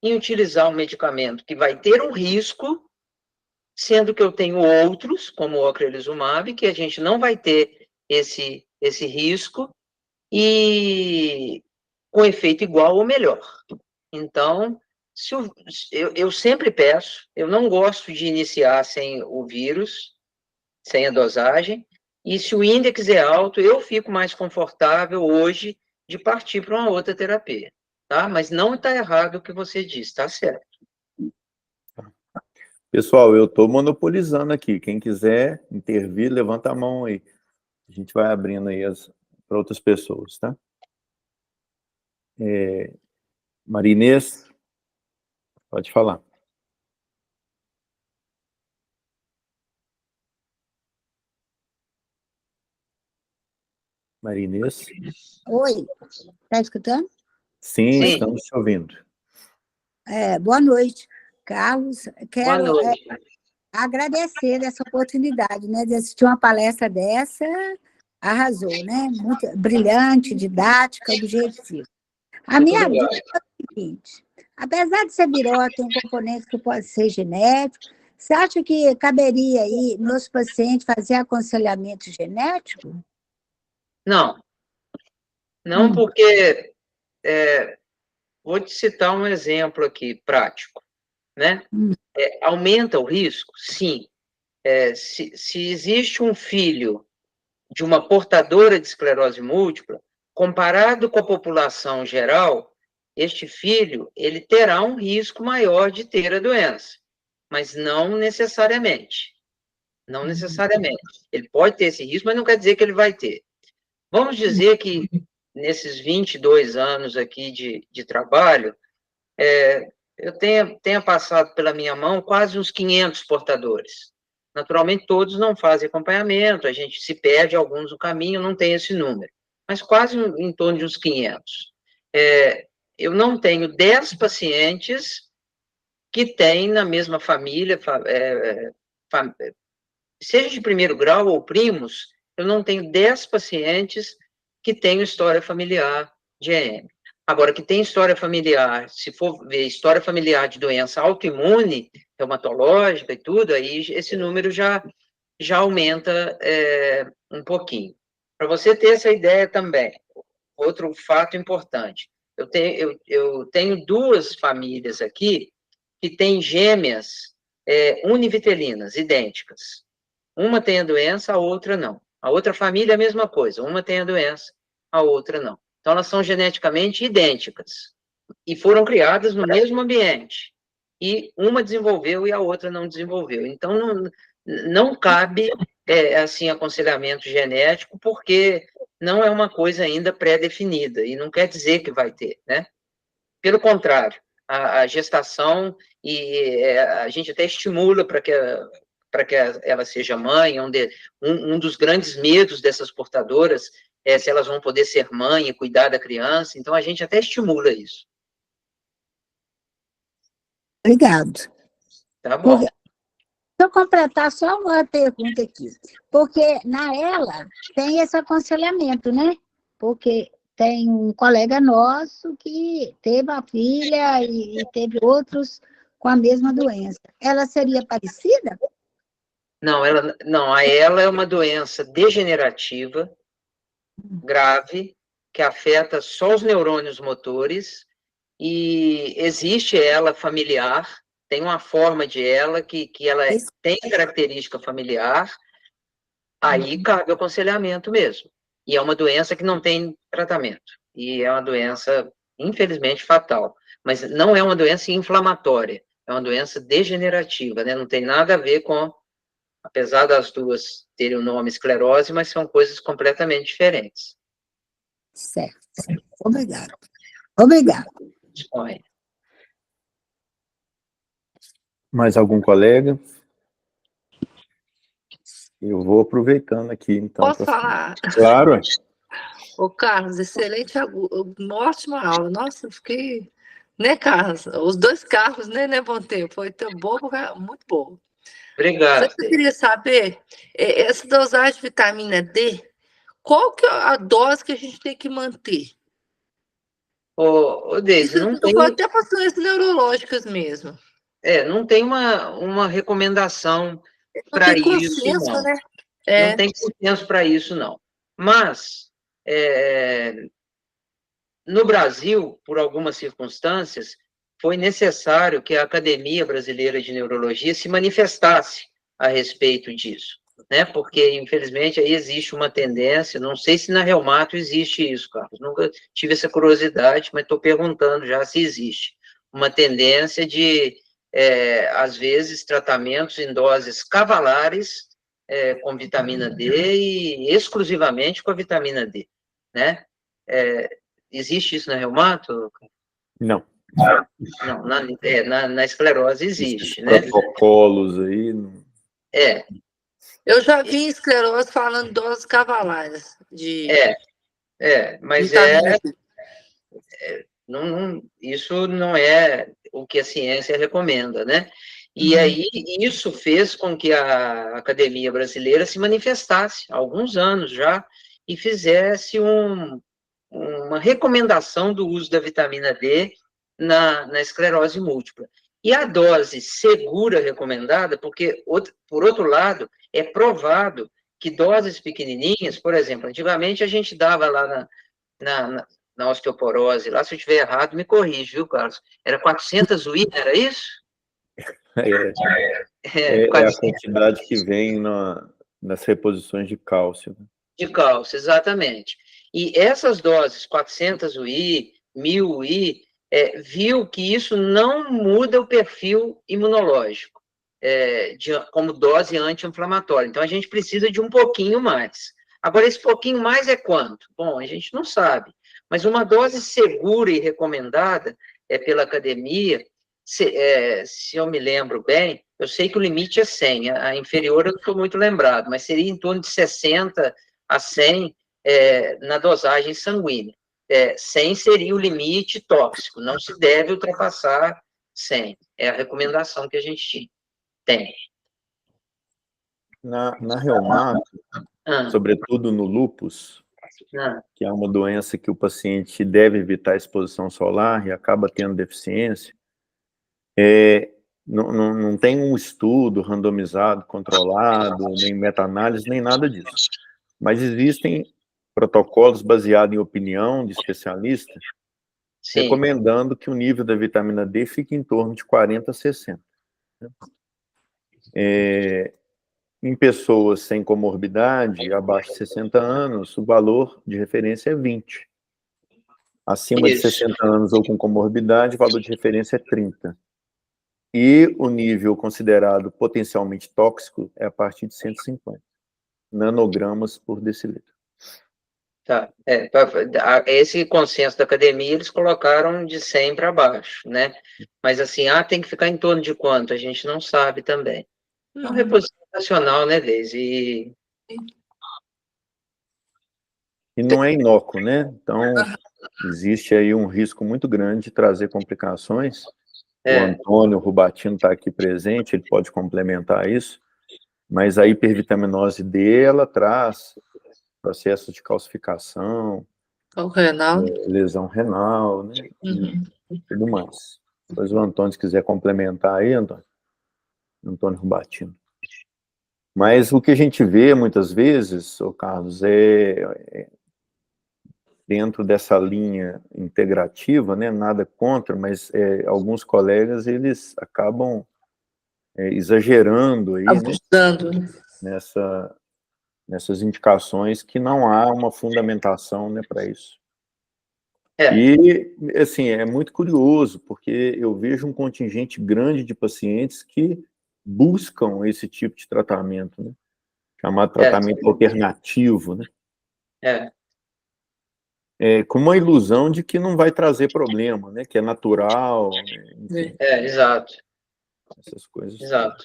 em utilizar um medicamento que vai ter um risco, sendo que eu tenho outros, como o ocrelizumab, que a gente não vai ter esse risco, e com efeito igual ou melhor. Então, eu sempre peço, eu não gosto de iniciar sem o vírus, sem a dosagem, e se o índice é alto, eu fico mais confortável hoje de partir para uma outra terapia, tá? Mas não está errado o que você disse, tá certo. Pessoal, eu estou monopolizando aqui. Quem quiser intervir, levanta a mão aí. A gente vai abrindo aí para outras pessoas, tá? Maria Inês, pode falar. Maria Inês? Oi, tá escutando? Sim, estamos te ouvindo. Boa noite, Carlos. Boa Quero noite. agradecer essa oportunidade, né, de assistir uma palestra dessa. Arrasou, né? Muito brilhante, didática, objetiva. A Muito minha obrigado. dúvida é o seguinte: apesar de ser virose, tem um componente que pode ser genético, você acha que caberia aí, nos pacientes, fazer aconselhamento genético? Não, não porque vou te citar um exemplo aqui prático, né? Aumenta o risco? Sim. Se existe um filho de uma portadora de esclerose múltipla, comparado com a população geral, este filho ele terá um risco maior de ter a doença, mas não necessariamente. Não necessariamente. Ele pode ter esse risco, mas não quer dizer que ele vai ter. Vamos dizer que nesses 22 anos aqui de trabalho, eu tenha passado pela minha mão quase uns 500 portadores. Naturalmente, todos não fazem acompanhamento, a gente se perde alguns no caminho, não tem esse número, mas quase em torno de uns 500. Eu não tenho 10 pacientes que têm na mesma família, seja de primeiro grau ou primos, eu não tenho 10 pacientes que tenham história familiar de EM. Agora, que tem história familiar, se for ver história familiar de doença autoimune, reumatológica e tudo, aí esse número já aumenta um pouquinho. Para você ter essa ideia também, outro fato importante, eu tenho 2 famílias aqui que têm gêmeas univitelinas, idênticas. Uma tem a doença, a outra não. A outra família é a mesma coisa, uma tem a doença, a outra não. Então, elas são geneticamente idênticas e foram criadas no mesmo ambiente. E uma desenvolveu e a outra não desenvolveu. Então, não cabe, assim, aconselhamento genético, porque não é uma coisa ainda pré-definida, e não quer dizer que vai ter, né? Pelo contrário, a gestação, a gente até estimula para que ela seja mãe, um dos grandes medos dessas portadoras é se elas vão poder ser mãe e cuidar da criança, então a gente até estimula isso. Obrigado. Tá bom. Deixa eu completar só uma pergunta aqui, porque na ELA tem esse aconselhamento, né? Porque tem um colega nosso que teve a filha e teve outros com a mesma doença. Ela seria parecida? Não, ela é uma doença degenerativa, grave, que afeta só os neurônios motores, e existe ela familiar, tem uma forma de ela que ela tem característica familiar, aí cabe o aconselhamento mesmo. E é uma doença que não tem tratamento, e é uma doença, infelizmente, fatal. Mas não é uma doença inflamatória, é uma doença degenerativa, né? Não tem nada a ver com, apesar das duas terem o nome esclerose, mas são coisas completamente diferentes. Certo. Obrigado. Obrigado. Disponha. Mais algum colega? Eu vou aproveitando aqui, então. Posso falar? Claro. Ô, Carlos, excelente, uma ótima aula. Nossa, eu fiquei... Né, Carlos? Os 2 carros, né, bom tempo. Foi tão bom, muito bom. Obrigado. Eu queria saber, essa dosagem de vitamina D, qual que é a dose que a gente tem que manter? Deise, não tem... Até para doenças neurológicas mesmo. Não tem uma recomendação para isso, não. Né? Não tem consenso para isso, não. Mas, no Brasil, por algumas circunstâncias, foi necessário que a Academia Brasileira de Neurologia se manifestasse a respeito disso, né? Porque, infelizmente, aí existe uma tendência, não sei se na Reumato existe isso, Carlos, nunca tive essa curiosidade, mas estou perguntando já se existe uma tendência de, às vezes, tratamentos em doses cavalares com vitamina D e exclusivamente com a vitamina D, né? Existe isso na Reumato? Não. Não, na esclerose existe, né? Protocolos aí. Eu já vi esclerose falando doses cavalares de mas vitamina D. isso não é... o que a ciência recomenda, né? E aí, isso fez com que a Academia Brasileira se manifestasse, há alguns anos já, e fizesse uma recomendação do uso da vitamina D na esclerose múltipla. E a dose segura recomendada, porque, por outro lado, é provado que doses pequenininhas, por exemplo, antigamente a gente dava lá na osteoporose, lá, se eu estiver errado, me corrige, viu, Carlos? Era 400 UI, era isso? É a 400 quantidade que vem nas reposições de cálcio. de cálcio, exatamente. E essas doses, 400 UI, 1000 UI, viu que isso não muda o perfil imunológico, como dose anti-inflamatória. Então, a gente precisa de um pouquinho mais. Agora, esse pouquinho mais é quanto? Bom, a gente não sabe. Mas uma dose segura e recomendada pela academia, se eu me lembro bem, eu sei que o limite é 100, a inferior eu não estou muito lembrado, mas seria em torno de 60 a 100 na dosagem sanguínea. 100 seria o limite tóxico, não se deve ultrapassar 100. É a recomendação que a gente tem. Na reumato, sobretudo no lúpus, que é uma doença que o paciente deve evitar a exposição solar e acaba tendo deficiência, não tem um estudo randomizado, controlado, nem meta-análise, nem nada disso. Mas existem protocolos baseados em opinião de especialista, Sim. recomendando que o nível da vitamina D fique em torno de 40 a 60. Em pessoas sem comorbidade, abaixo de 60 anos, o valor de referência é 20. Acima de 60 anos ou com comorbidade, o valor de referência é 30. E o nível considerado potencialmente tóxico é a partir de 150 nanogramas por decilitro. Tá. Esse consenso da academia, eles colocaram de 100 para baixo, né? Mas assim, tem que ficar em torno de quanto? A gente não sabe também. É uma reposição nacional, né, Deise? E não é inócuo, né? Então, existe aí um risco muito grande de trazer complicações. O Antônio Rubatino está aqui presente, ele pode complementar isso, mas a hipervitaminose D, ela traz processo de calcificação, lesão renal, né? E tudo mais. Depois o Antônio, se quiser complementar aí, Antônio Rubatino. Mas o que a gente vê muitas vezes, Carlos, dentro dessa linha integrativa, né, nada contra, mas alguns colegas, eles acabam exagerando aí, abusando, né, nessas indicações que não há uma fundamentação, né, para isso. E, assim, é muito curioso, porque eu vejo um contingente grande de pacientes que buscam esse tipo de tratamento, né, chamado tratamento alternativo, né? Com uma ilusão de que não vai trazer problema, né? Que é natural, enfim. Exato. Essas coisas. Exato.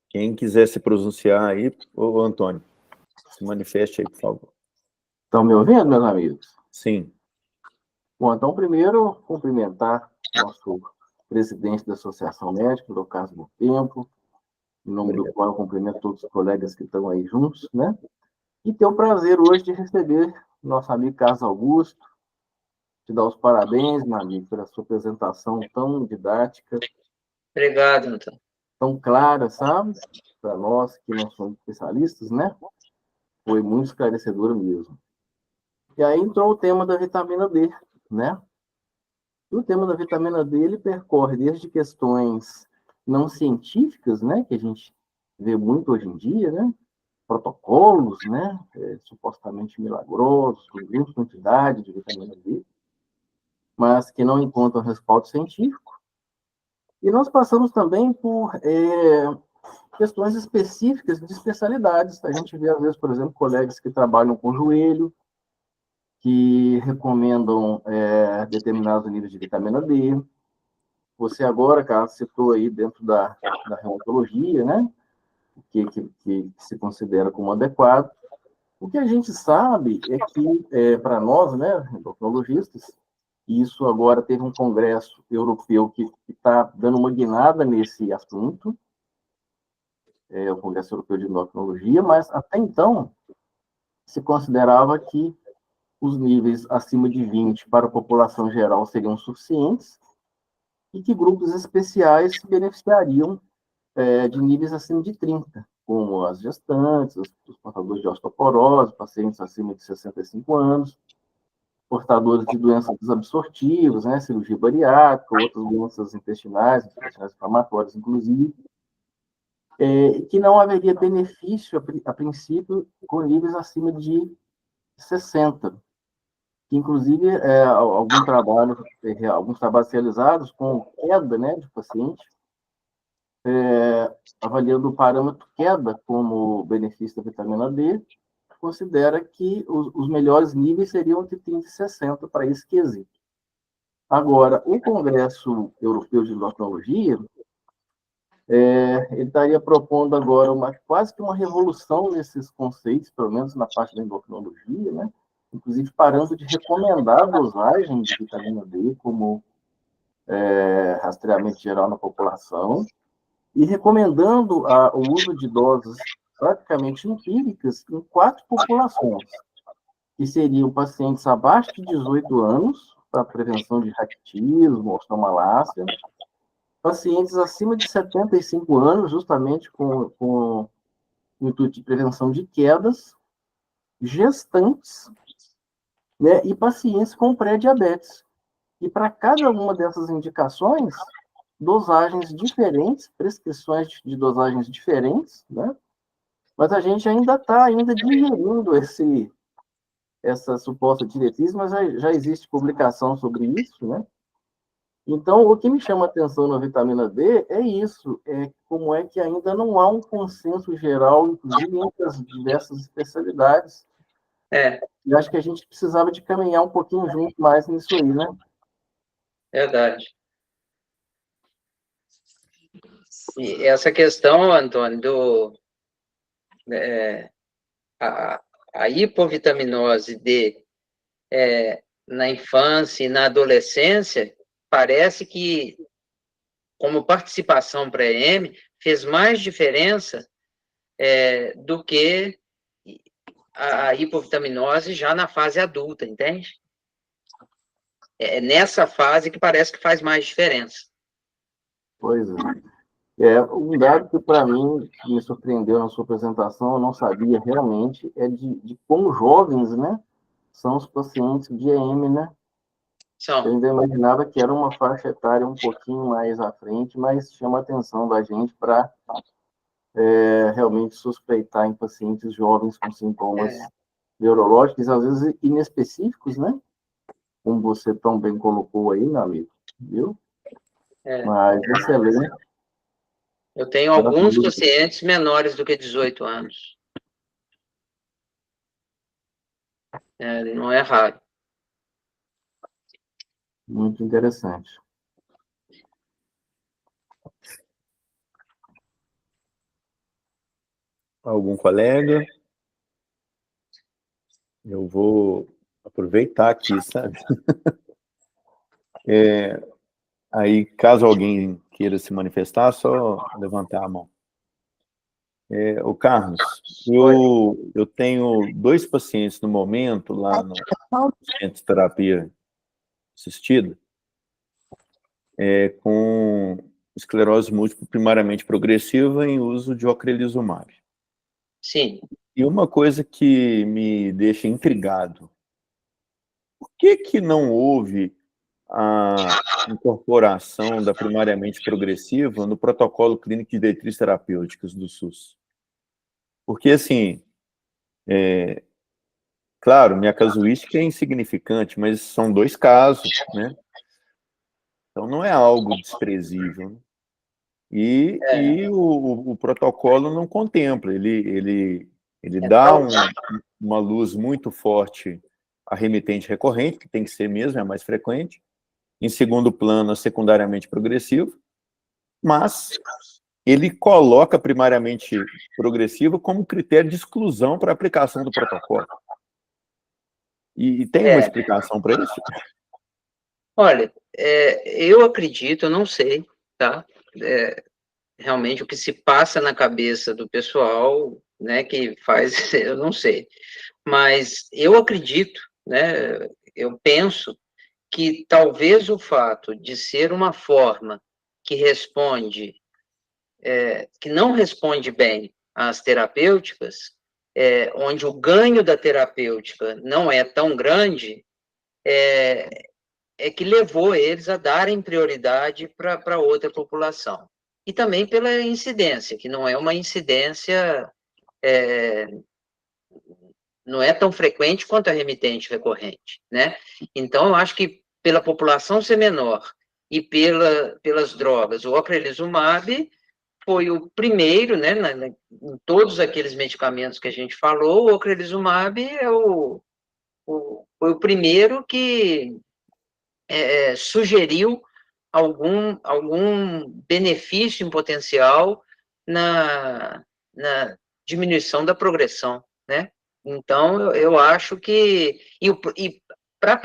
Quem quiser se pronunciar aí, ô Antônio, se manifeste aí, por favor. Estão me ouvindo, meus amigos? Sim. Bom, então, primeiro, cumprimentar nosso presidente da Associação Médica, do Carlos Botempo, em nome do qual eu cumprimento todos os colegas que estão aí juntos, né? E ter o prazer hoje de receber nosso amigo Carlos Augusto, te dar os parabéns, meu amigo, pela sua apresentação tão didática. Obrigado, Antônio. Tão clara, sabe? Para nós que não somos especialistas, né? Foi muito esclarecedora mesmo. E aí entrou o tema da vitamina D, né? E o tema da vitamina D, ele percorre desde questões não científicas, né? Que a gente vê muito hoje em dia, né? Protocolos, né? Supostamente milagrosos, com grande quantidade de vitamina D, mas que não encontram respaldo científico. E nós passamos também por questões específicas de especialidades. A gente vê, às vezes, por exemplo, colegas que trabalham com joelho, que recomendam determinados níveis de vitamina D. Você agora, Carlos, citou aí dentro da reumatologia, né? Que se considera como adequado. O que a gente sabe é que, para nós, né, endocrinologistas, Isso agora teve um congresso europeu que está dando uma guinada nesse assunto, o Congresso Europeu de Endocrinologia, mas até então se considerava que os níveis acima de 20 para a população geral seriam suficientes e que grupos especiais se beneficiariam de níveis acima de 30, como as gestantes, os portadores de osteoporose, pacientes acima de 65 anos, portadores de doenças desabsortivas, né, cirurgia bariátrica, outras doenças intestinais inflamatórias, inclusive, que não haveria benefício, a princípio, com níveis acima de 60, que inclusive alguns trabalhos realizados com queda, né, de paciente, avaliando o parâmetro queda como benefício da vitamina D, considera que os melhores níveis seriam entre 30 e 60 para esse quesito. Agora, o Congresso Europeu de Endocrinologia, ele estaria propondo agora quase que uma revolução nesses conceitos, pelo menos na parte da endocrinologia, né? Inclusive parando de recomendar a dosagem de vitamina D como rastreamento geral na população e recomendando o uso de doses praticamente empíricas em 4 populações, que seriam pacientes abaixo de 18 anos, para prevenção de raquitismo, osteomalácia, pacientes acima de 75 anos, justamente com o intuito de prevenção de quedas, gestantes, né, e pacientes com pré-diabetes. E para cada uma dessas indicações, dosagens diferentes, prescrições de dosagens diferentes, né? Mas a gente ainda está digerindo essa suposta diretriz, mas já existe publicação sobre isso, né? Então, o que me chama a atenção na vitamina D é isso, como é que ainda não há um consenso geral, inclusive entre as diversas especialidades. E acho que a gente precisava de caminhar um pouquinho junto mais nisso aí, né? Verdade. E essa questão, Antônio, a hipovitaminose D na infância e na adolescência, parece que, como participação para EM, fez mais diferença do que a hipovitaminose já na fase adulta, entende? É nessa fase que parece que faz mais diferença. Pois um dado que, para mim, me surpreendeu na sua apresentação, eu não sabia realmente, de como jovens, né, são os pacientes de EM, né? Eu ainda imaginava que era uma faixa etária um pouquinho mais à frente, mas chama a atenção da gente para realmente suspeitar em pacientes jovens com sintomas neurológicos, às vezes inespecíficos, né? Como você tão bem colocou aí, meu amigo, viu? Mas excelente. Eu tenho alguns pacientes menores do que 18 anos. Não é raro. Muito interessante. Algum colega? Eu vou aproveitar aqui, sabe? Aí, caso alguém queira se manifestar, só levantar a mão. O Carlos, eu tenho 2 pacientes no momento, lá no Centro de Terapia Assistida, com esclerose múltipla primariamente progressiva em uso de ocrelizumab. Sim. E uma coisa que me deixa intrigado, por que não houve a incorporação da primariamente progressiva no protocolo clínico de diretrizes terapêuticas do SUS? Porque, assim, claro, minha casuística é insignificante, mas são 2 casos, né? Então, não é algo desprezível, né? E o protocolo não contempla, ele dá uma luz muito forte à remitente recorrente, que tem que ser mesmo, é a mais frequente. Em segundo plano, a secundariamente progressivo, mas ele coloca primariamente progressivo como critério de exclusão para a aplicação do protocolo. E tem uma explicação para isso? Olha, eu acredito, eu não sei, tá? Realmente o que se passa na cabeça do pessoal, né, que faz, eu não sei. Mas eu acredito, né, eu penso que talvez o fato de ser uma forma que responde, que não responde bem às terapêuticas, onde o ganho da terapêutica não é tão grande, que levou eles a darem prioridade para outra população. E também pela incidência, que não é uma incidência, não é tão frequente quanto a remitente recorrente, né? Então, eu acho que pela população ser menor e pelas drogas, o ocrelizumab foi o primeiro, né, em todos aqueles medicamentos que a gente falou, o ocrelizumab foi o primeiro que sugeriu algum benefício em potencial na diminuição da progressão, né? Então, eu acho que... E para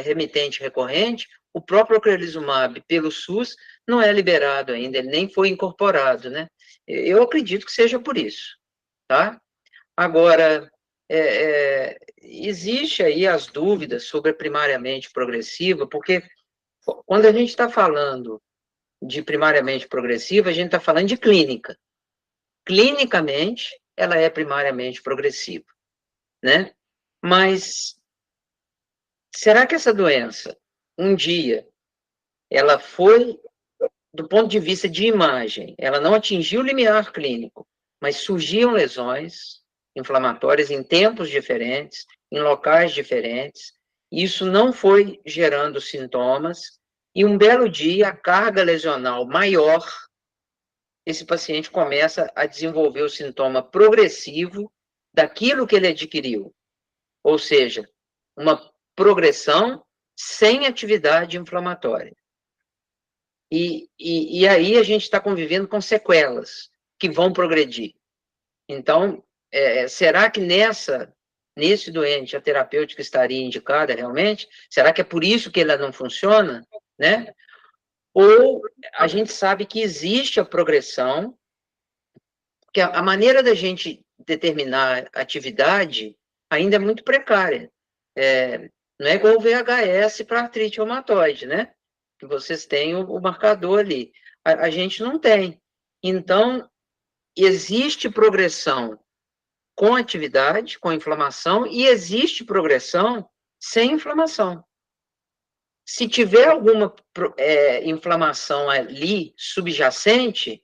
remitente recorrente, o próprio ocrelizumab pelo SUS não é liberado ainda, ele nem foi incorporado, né? Eu acredito que seja por isso, tá? Agora, existe aí as dúvidas sobre a primariamente progressiva, porque quando a gente está falando de primariamente progressiva, a gente está falando de clínica. Clinicamente, ela é primariamente progressiva, né? Mas será que essa doença, um dia, ela foi, do ponto de vista de imagem, ela não atingiu o limiar clínico, mas surgiam lesões inflamatórias em tempos diferentes, em locais diferentes, isso não foi gerando sintomas, e um belo dia, a carga lesional maior, esse paciente começa a desenvolver o sintoma progressivo daquilo que ele adquiriu, ou seja, uma progressão sem atividade inflamatória. E aí a gente está convivendo com sequelas que vão progredir. Então, será que nesse doente a terapêutica estaria indicada realmente? Será que é por isso que ela não funciona, né? Ou a gente sabe que existe a progressão, que a maneira da gente determinar atividade ainda é muito precária. Não é igual o VHS para artrite reumatoide, né? Que vocês têm o marcador ali. A gente não tem. Então, existe progressão com atividade, com inflamação, e existe progressão sem inflamação. Se tiver alguma inflamação ali subjacente,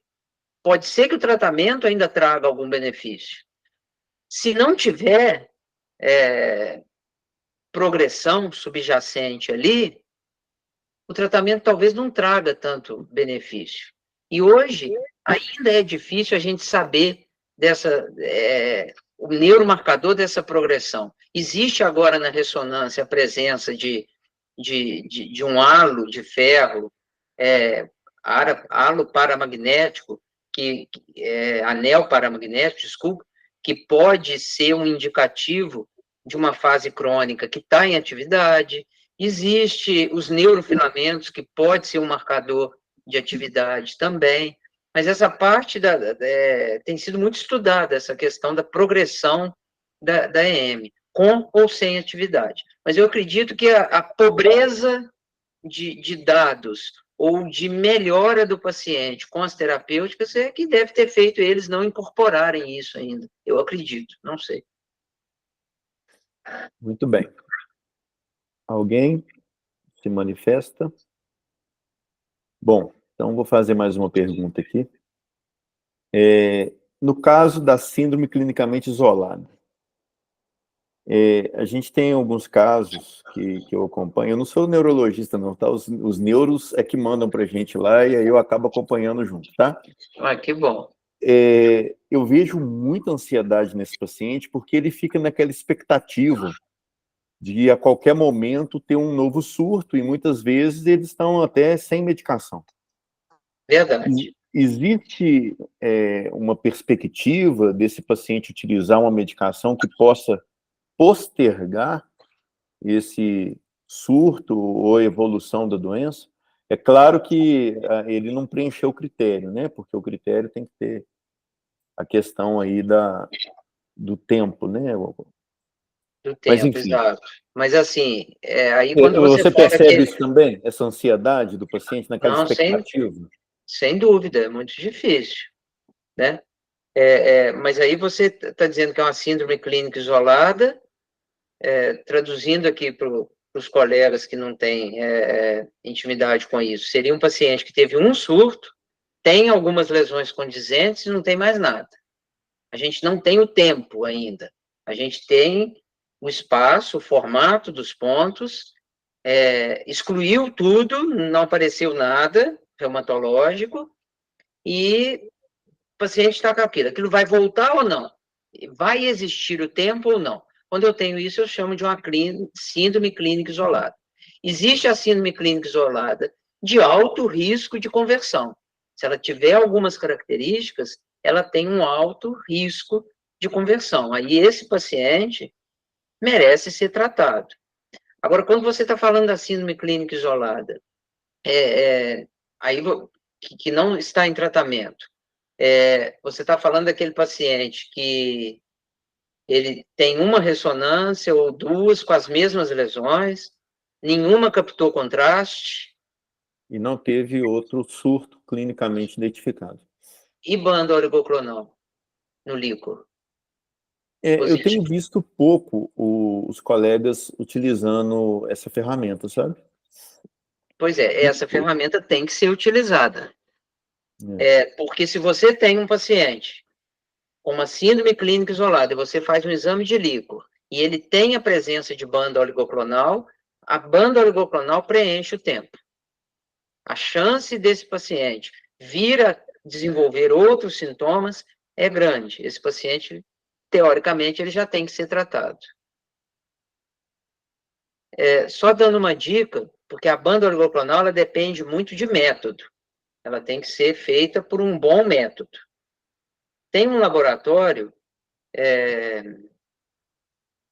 pode ser que o tratamento ainda traga algum benefício. Se não tiver progressão subjacente ali, o tratamento talvez não traga tanto benefício. E hoje, ainda é difícil a gente saber o neuromarcador dessa progressão. Existe agora na ressonância a presença de um halo de ferro, halo paramagnético, anel paramagnético, desculpa, que pode ser um indicativo de uma fase crônica que está em atividade. Existe os neurofilamentos, que pode ser um marcador de atividade também, mas essa parte tem sido muito estudada, essa questão da progressão da EM, com ou sem atividade. Mas eu acredito que a pobreza de dados ou de melhora do paciente com as terapêuticas é que deve ter feito eles não incorporarem isso ainda. Eu acredito, não sei. Muito bem. Alguém se manifesta? Bom, então vou fazer mais uma pergunta aqui. No caso da síndrome clinicamente isolada, a gente tem alguns casos que eu acompanho, eu não sou neurologista não, tá? Os neuros é que mandam para a gente lá e aí eu acabo acompanhando junto, tá? Ah, que bom. Eu vejo muita ansiedade nesse paciente porque ele fica naquela expectativa de a qualquer momento ter um novo surto e muitas vezes eles estão até sem medicação. Verdade. Existe uma perspectiva desse paciente utilizar uma medicação que possa postergar esse surto ou evolução da doença. É claro que ele não preencheu o critério, né? Porque o critério tem que ter a questão aí do tempo, né? Do Mas, tempo, enfim. exato. Mas, assim, aí quando você Você fala percebe que... isso também? Essa ansiedade do paciente naquela Não, expectativa? sem dúvida, é muito difícil, né? Mas aí você está dizendo que é uma síndrome clínica isolada, traduzindo aqui para os colegas que não têm intimidade com isso, seria um paciente que teve um surto, tem algumas lesões condizentes e não tem mais nada. A gente não tem o tempo ainda. A gente tem o espaço, o formato dos pontos, excluiu tudo, não apareceu nada reumatológico, e o paciente está com aquilo vai voltar ou não? Vai existir o tempo ou não? Quando eu tenho isso, eu chamo de uma síndrome clínica isolada. Existe a síndrome clínica isolada de alto risco de conversão. Se ela tiver algumas características, ela tem um alto risco de conversão. Aí esse paciente merece ser tratado. Agora, quando você está falando da síndrome clínica isolada, aí que não está em tratamento, você está falando daquele paciente que ele tem uma ressonância ou duas com as mesmas lesões, nenhuma captou contraste. E não teve outro surto clinicamente identificado. E banda oligoclonal no líquor? Eu tenho visto pouco os colegas utilizando essa ferramenta, sabe? Pois essa ferramenta tem que ser utilizada. Porque se você tem um paciente com uma síndrome clínica isolada e você faz um exame de líquor e ele tem a presença de banda oligoclonal, a banda oligoclonal preenche o tempo. A chance desse paciente vir a desenvolver outros sintomas é grande. Esse paciente, teoricamente, ele já tem que ser tratado. Só dando uma dica, porque a banda oligoclonal ela depende muito de método. Ela tem que ser feita por um bom método. Tem um laboratório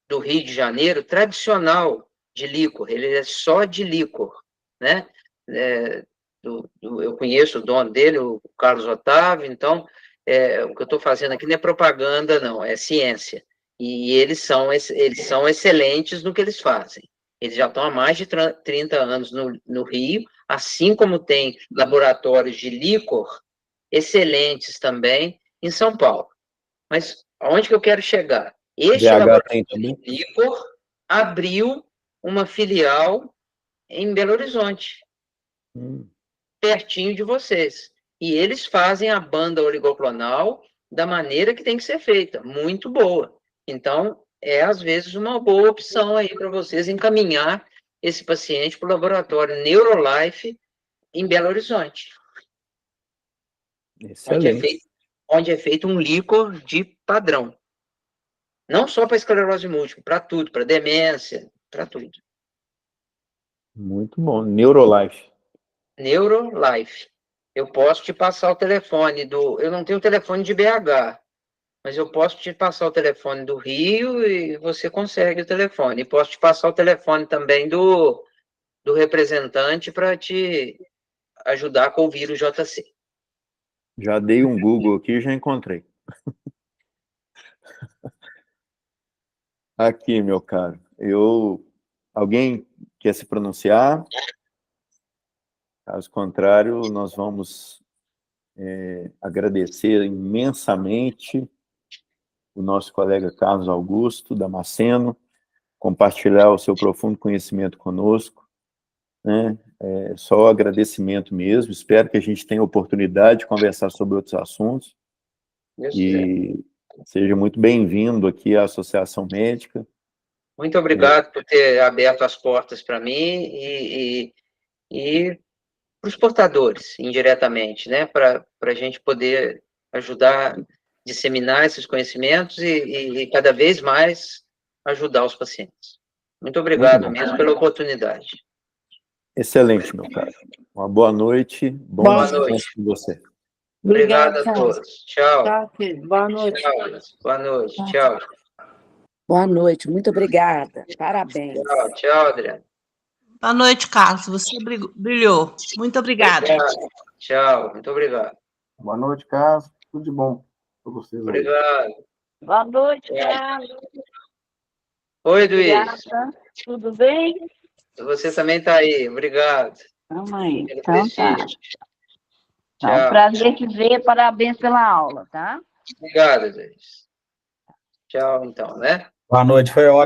do Rio de Janeiro, tradicional de líquor, ele é só de líquor, né? Eu conheço o dono dele, o Carlos Otávio, então, o que eu estou fazendo aqui não é propaganda, não, é ciência. E eles são excelentes no que eles fazem. Eles já estão há mais de 30 anos no Rio, assim como tem laboratórios de líquor excelentes também em São Paulo. Mas aonde que eu quero chegar? Este laboratório de líquor abriu uma filial em Belo Horizonte, pertinho de vocês. E eles fazem a banda oligoclonal da maneira que tem que ser feita, muito boa. Então, às vezes, uma boa opção aí para vocês encaminhar esse paciente para o laboratório Neurolife em Belo Horizonte. Excelente. Onde é feito um líquor de padrão. Não só para esclerose múltipla, para tudo, para demência, para tudo. Muito bom. Neurolife. Neurolife. Eu posso te passar o telefone eu não tenho o telefone de BH, mas eu posso te passar o telefone do Rio e você consegue o telefone. E posso te passar o telefone também do representante para te ajudar com o vírus JC. Já dei um Google aqui e já encontrei. Aqui, meu caro. Alguém quer se pronunciar? Caso contrário, nós vamos agradecer imensamente o nosso colega Carlos Augusto Damasceno, compartilhar o seu profundo conhecimento conosco, né? Só agradecimento mesmo. Espero que a gente tenha oportunidade de conversar sobre outros assuntos. E seja muito bem-vindo aqui à Associação Médica. Muito obrigado por ter aberto as portas para mim e para os portadores, indiretamente, né? Para a gente poder ajudar a disseminar esses conhecimentos e cada vez mais ajudar os pacientes. Muito obrigado mesmo pela oportunidade. Excelente, meu caro. Uma boa noite. Bom descanso com você. Obrigado a todos. Tchau. Tchau, filho. Boa noite. Tchau. Boa noite. Tchau. Boa noite. Muito obrigada. Parabéns. Tchau, Adriana. Boa noite, Carlos. Você brilhou. Muito obrigada. Obrigado. Tchau, muito obrigado. Boa noite, Carlos. Tudo de bom para vocês aí. Obrigado. Boa noite, É. Carlos. Oi, Luiz. Obrigada. Tudo bem? Você também está aí. Obrigado. Vamos aí. Pelo Então tá. prestígio. Tá um Tchau. prazer te ver. Parabéns pela aula, tá? Obrigado, Luiz. Tchau, então, né? Boa noite, foi ótimo.